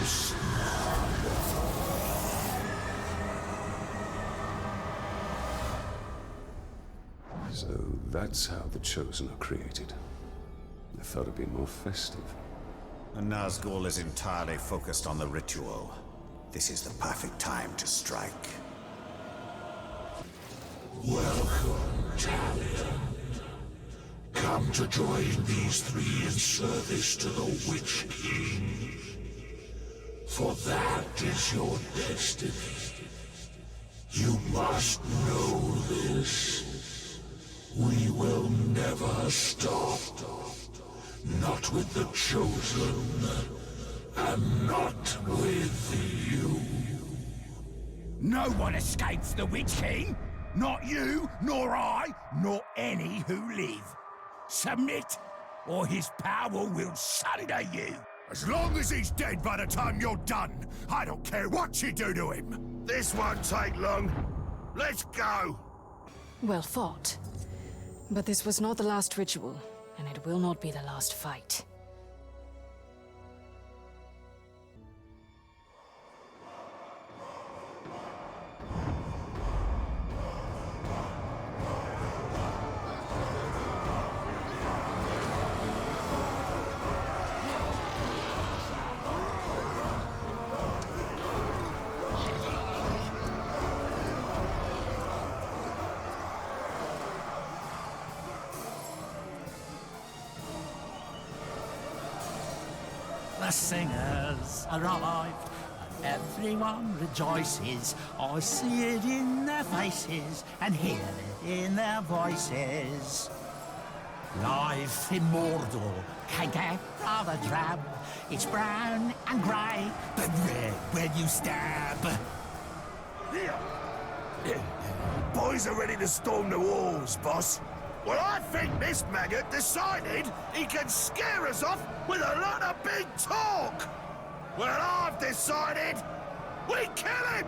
So that's how the Chosen are created. I thought it'd be more festive. And Nazgul is entirely focused on the ritual. This is the perfect time to strike. Welcome, Talion. Come to join these three in service to the Witch King. For that is your destiny. You must know this. We will never stop. Not with the Chosen, and not with you. No one escapes the Witch King! Not you, nor I, nor any who live. Submit, or his power will sunder you. As long as he's dead by the time you're done, I don't care what you do to him. This won't take long. Let's go. Well fought. But this was not the last ritual, and it will not be the last fight. The singers arrived, and everyone rejoices. I see it in their faces and hear it in their voices. Life in Mordor can get rather drab. It's brown and grey, but red when you stab. Boys are ready to storm the walls, boss. Well, I think this maggot decided he can scare us off with a lot of big talk. Well, I've decided we kill him.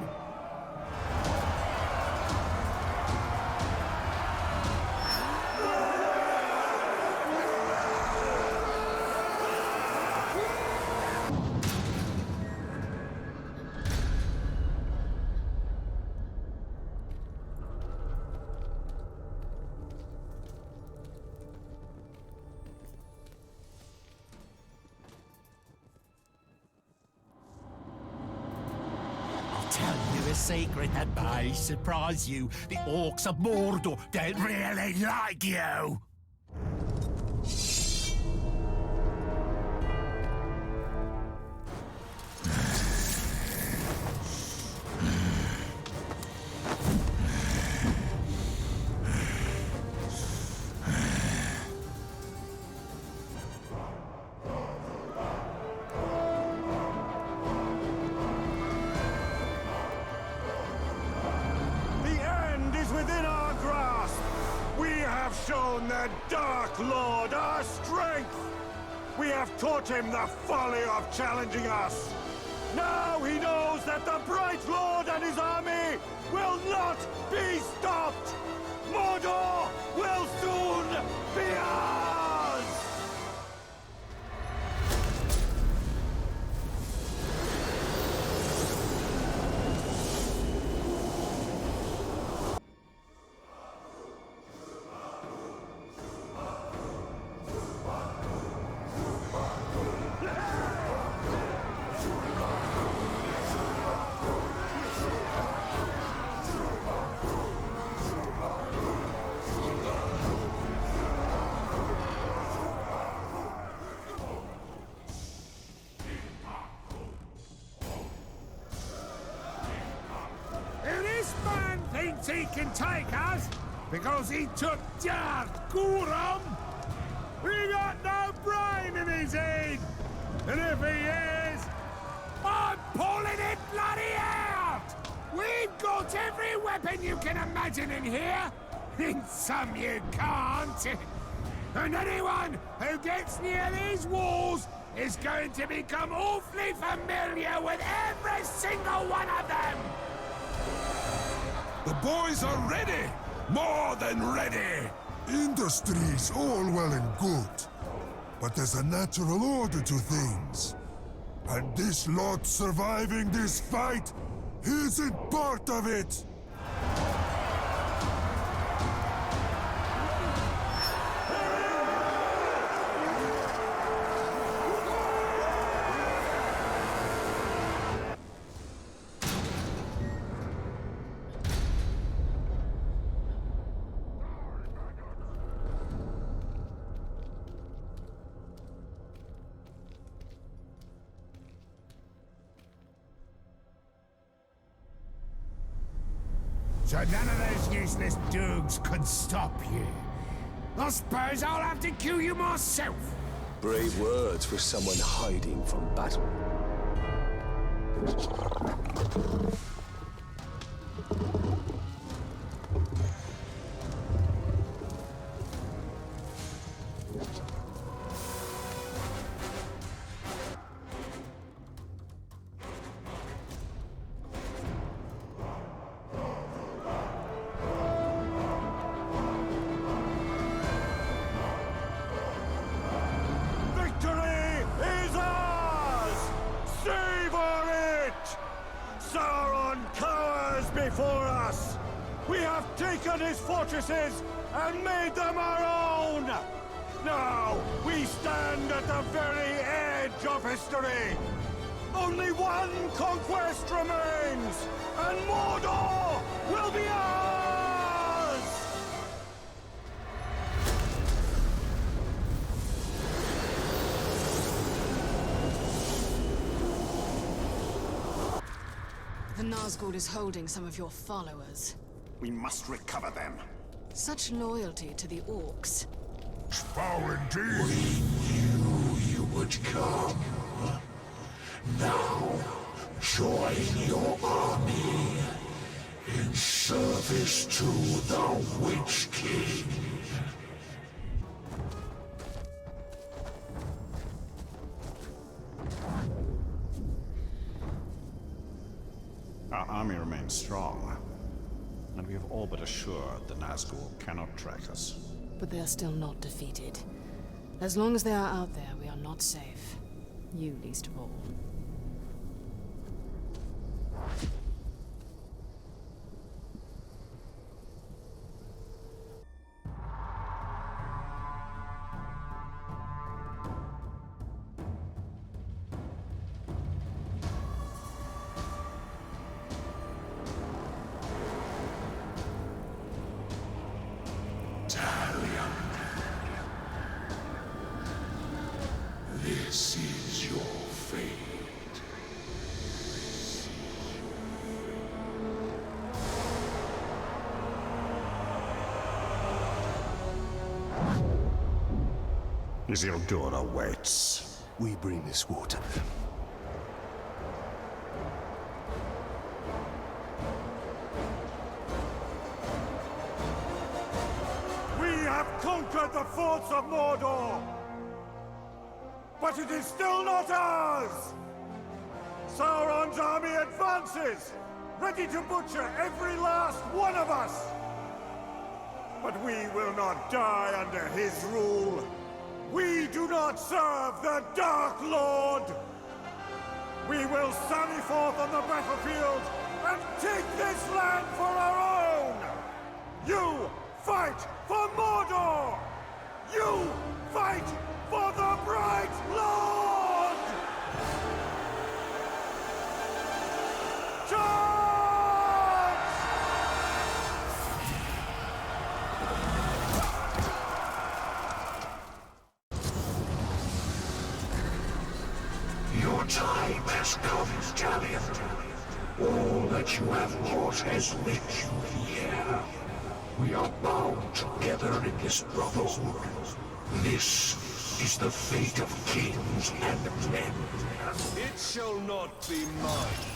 Tell you a secret that may surprise you. The orcs of Mordor don't really like you. Within our grasp, we have shown the Dark Lord our strength. We have taught him the folly of challenging us. Now he knows that the Bright Lord and his army will not be stopped. Mordor will soon be ours! Thinks he can take us because he took Jar Gurum. He got no brain in his head, and if he is, I'm pulling it bloody out. We've got every weapon you can imagine in here. In some you can't. And anyone who gets near these walls is going to become awfully familiar with every single one of them. The boys are ready! More than ready! Industry's all well and good, but there's a natural order to things. And this lot surviving this fight isn't part of it! So none of those useless doogs can stop you. I suppose I'll have to kill you myself. Brave words for someone hiding from battle. We have taken his fortresses and made them our own! Now, we stand at the very edge of history! Only one conquest remains, and Mordor will be ours! The Nazgul is holding some of your followers. We must recover them. Such loyalty to the orcs. Foul indeed! We knew you would come. Now, join your army in service to the Witch King. Our army remains strong, and we have all but assured the Nazgul cannot track us. But they are still not defeated. As long as they are out there, we are not safe. You least of all. This is your fate. Isildur awaits. We bring this war to them. We have conquered the forts of Mordor! But it is still not ours! Sauron's army advances, ready to butcher every last one of us! But we will not die under his rule. We do not serve the Dark Lord! We will sally forth on the battlefield and take this land for our own! You fight for Mordor! You fight for the Bright Lord! Charge! Your time has come, Talion. All that you have wrought has led you here. We are bound together in this brotherhood. This is the fate of kings and men. It shall not be mine.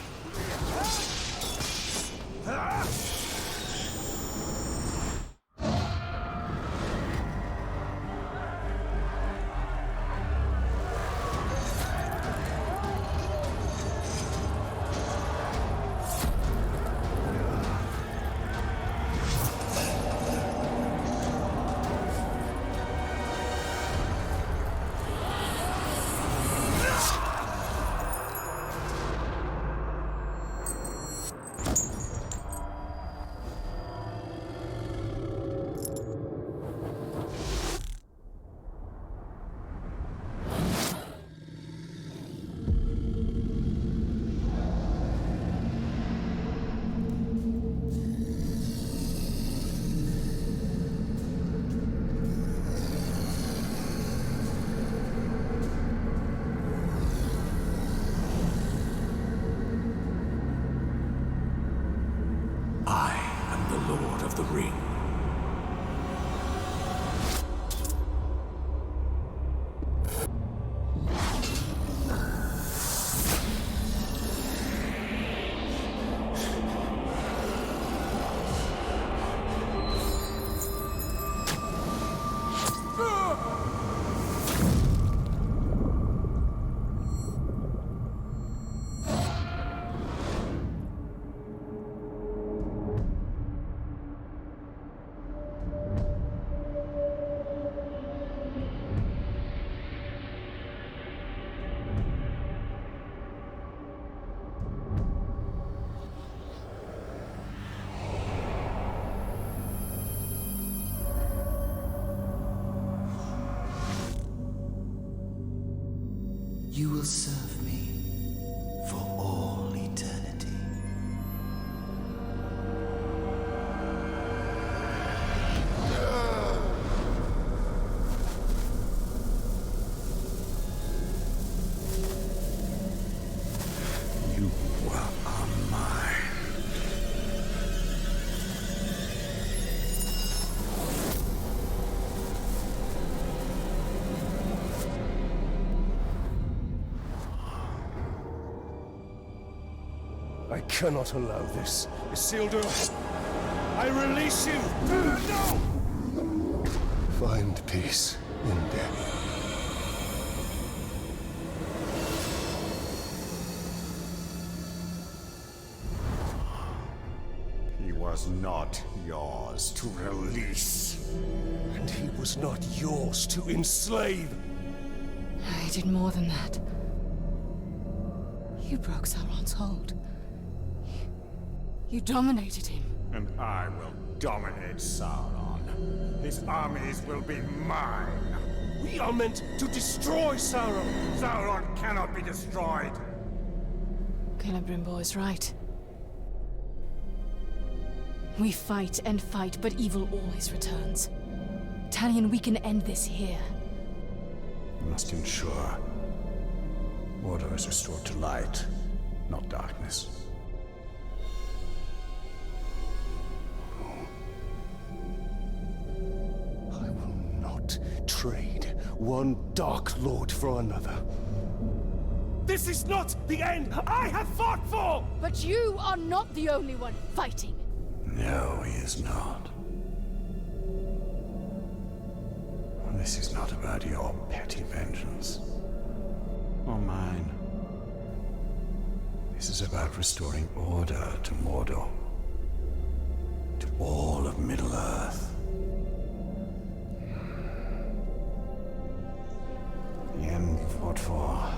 You will serve me for all eternity. You are mine. I cannot allow this. Isildur, I release you! No! Find peace in death. He was not yours to release. And he was not yours to enslave. I did more than that. You broke Sauron's hold. You dominated him. And I will dominate Sauron. His armies will be mine. We are meant to destroy Sauron. Sauron cannot be destroyed. Celebrimbor is right. We fight and fight, but evil always returns. Talion, we can end this here. We must ensure order is restored to light, not darkness. I will not trade one Dark Lord for another. This is not the end I have fought for! But you are not the only one fighting. No, he is not. This is not about your petty vengeance. Or mine. This is about restoring order to Mordor. To all of Middle-earth. The end you fought for.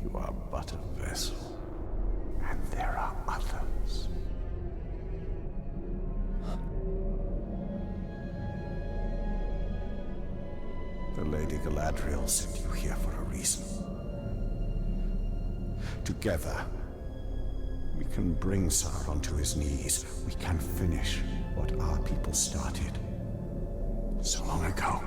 You are but a vessel. And there are others. The Lady Galadriel sent you here for a reason. Together, we can bring Sauron to his knees. We can finish what our people started so long ago.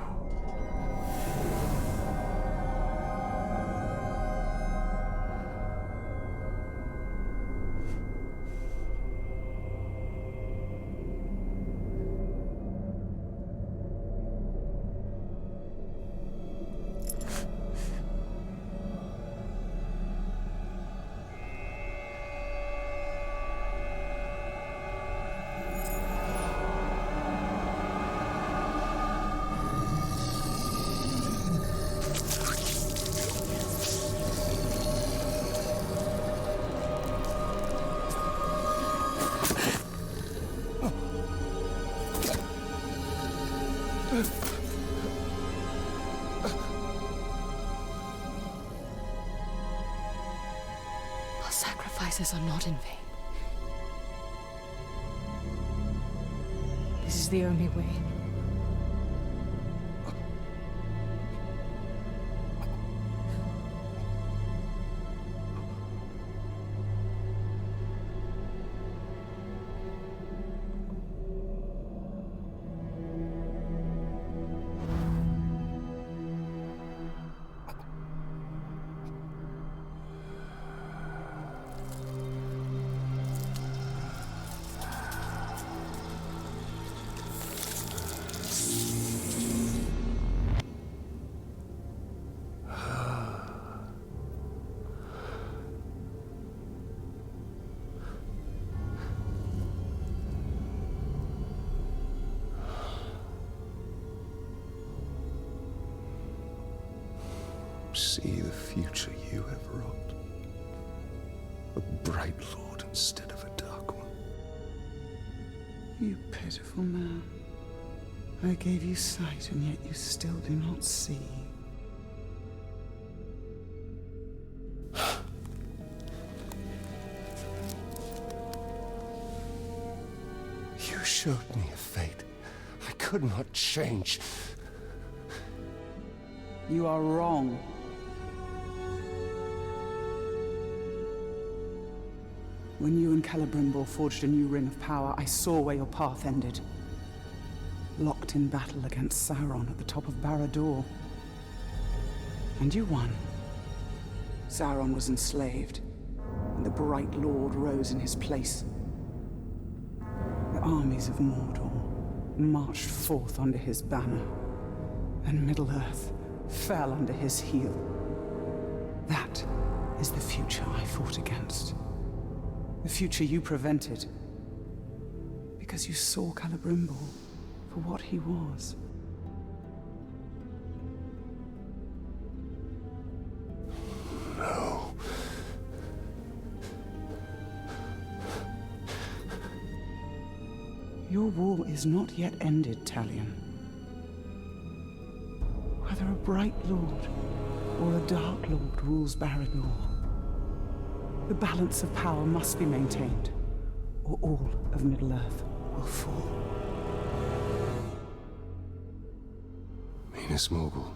Our sacrifices are not in vain. This is the only way. See the future you have wrought. A bright lord instead of a dark one. You pitiful man. I gave you sight, and yet you still do not see. You showed me a fate I could not change. You are wrong. When you and Celebrimbor forged a new ring of power, I saw where your path ended. Locked in battle against Sauron at the top of Barad-dûr. And you won. Sauron was enslaved, and the Bright Lord rose in his place. The armies of Mordor marched forth under his banner, and Middle-earth fell under his heel. That is the future I fought against. The future you prevented. Because you saw Celebrimbor for what he was. No. Your war is not yet ended, Talion. Whether a Bright Lord or a Dark Lord rules Barad-dûr, the balance of power must be maintained, or all of Middle-earth will fall. Minas Morgul.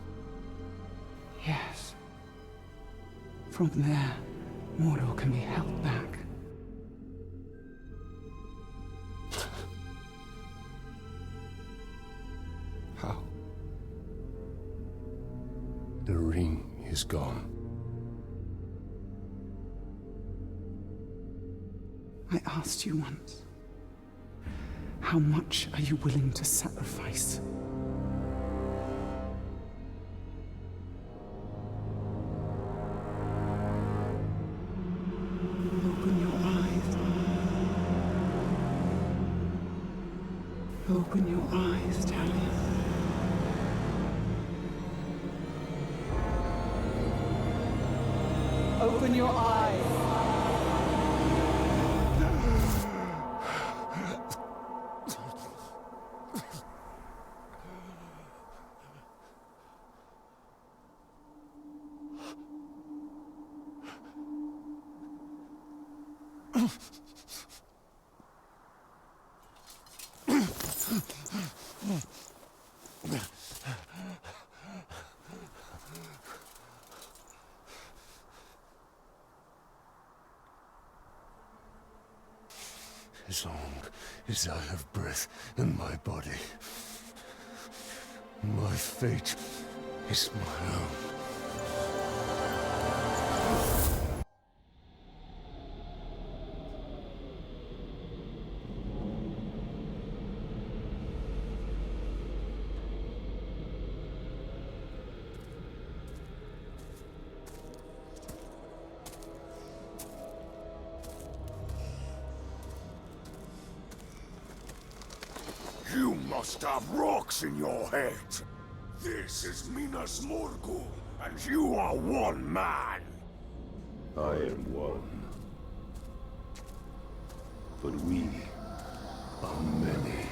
Yes. From there, Mordor can be held back. How? The ring is gone. I asked you once, how much are you willing to sacrifice? Open your eyes. Open your eyes, Talion. Open your eyes. As long as I have breath in my body, my fate is my own. You must have rocks in your head. This is Minas Morgul, and you are one man. I am one. But we are many.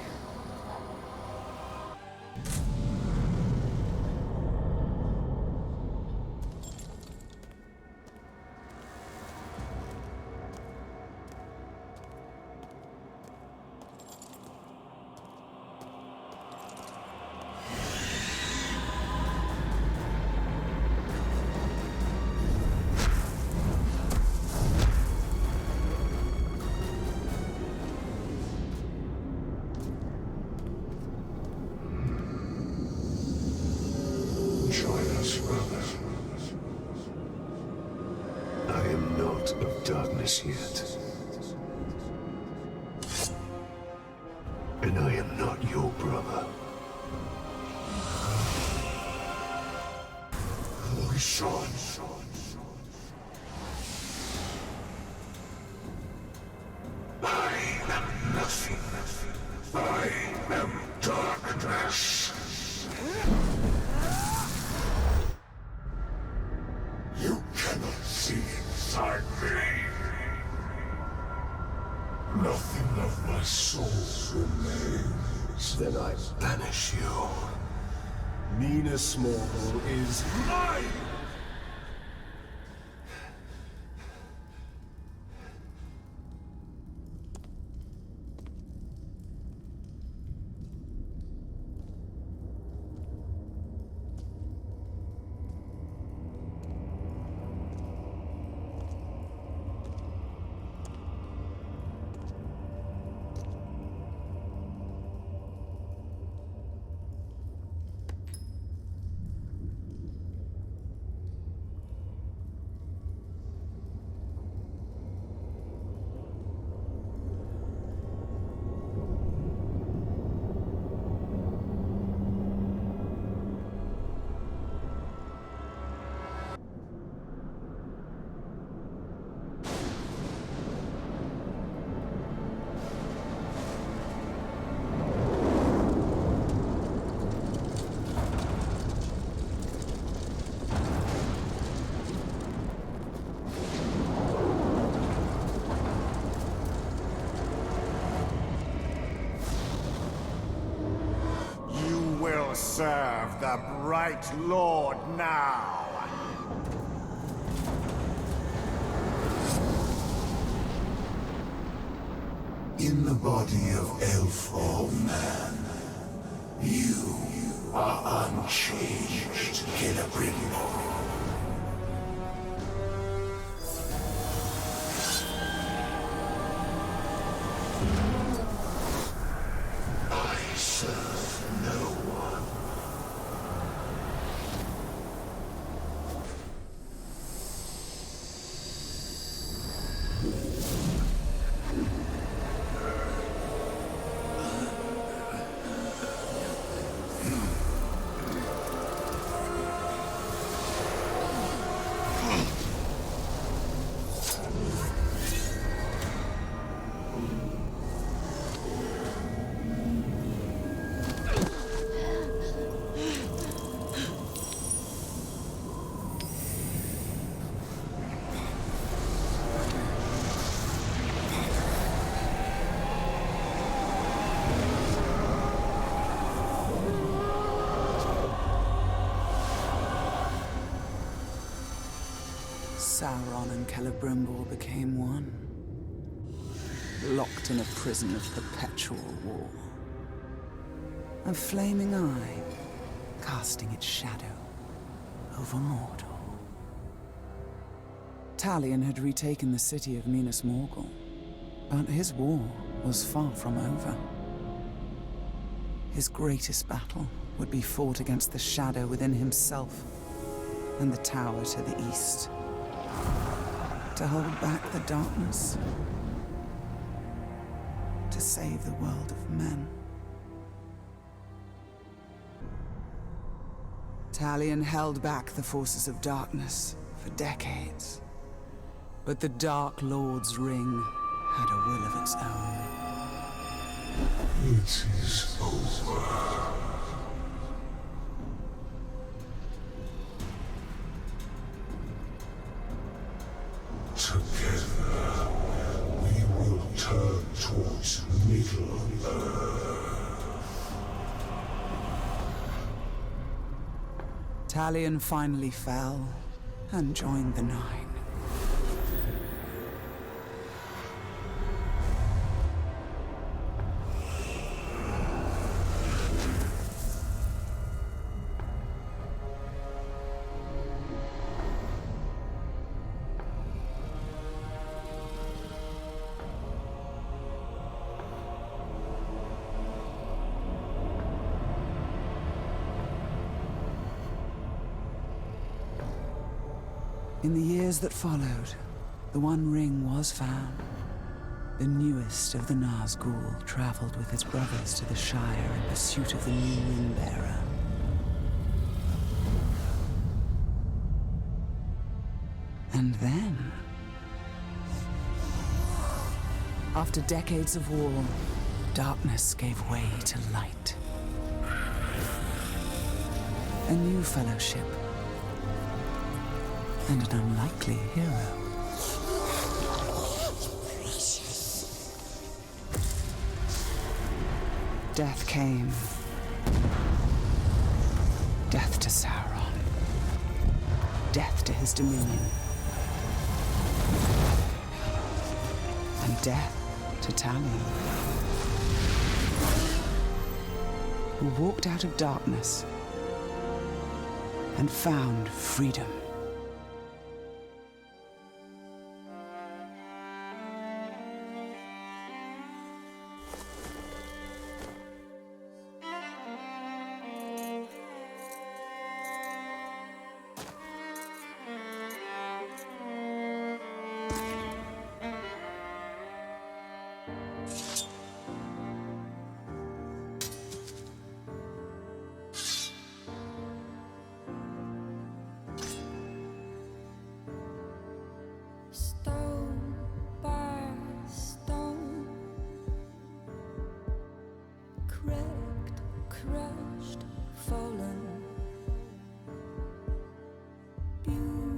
Join us, brother. I am not of darkness yet. And I am not your brother. Rishon. I am nothing. I am darkness. You cannot see inside me. Nothing of my soul remains. Then I banish you. Minas Morgul is mine! serve the Bright Lord now. In the body of elf or man, you are unchanged, Celebrimbor. I serve no one. Sauron and Celebrimbor became one, locked in a prison of perpetual war. A flaming eye casting its shadow over Mordor. Talion had retaken the city of Minas Morgul, but his war was far from over. His greatest battle would be fought against the shadow within himself and the tower to the east. To hold back the darkness. To save the world of men. Talion held back the forces of darkness for decades. But the Dark Lord's ring had a will of its own. It is over. Together, we will turn towards Middle-earth. Talion finally fell and joined the Nine. In the years that followed, the One Ring was found. The newest of the Nazgul traveled with his brothers to the Shire in pursuit of the new Ring-bearer. And then, after decades of war, darkness gave way to light. A new fellowship. And an unlikely hero. Death came. Death to Sauron. Death to his dominion. And death to Talion, who walked out of darkness and found freedom. Stone by stone, cracked, crushed, fallen, beautiful.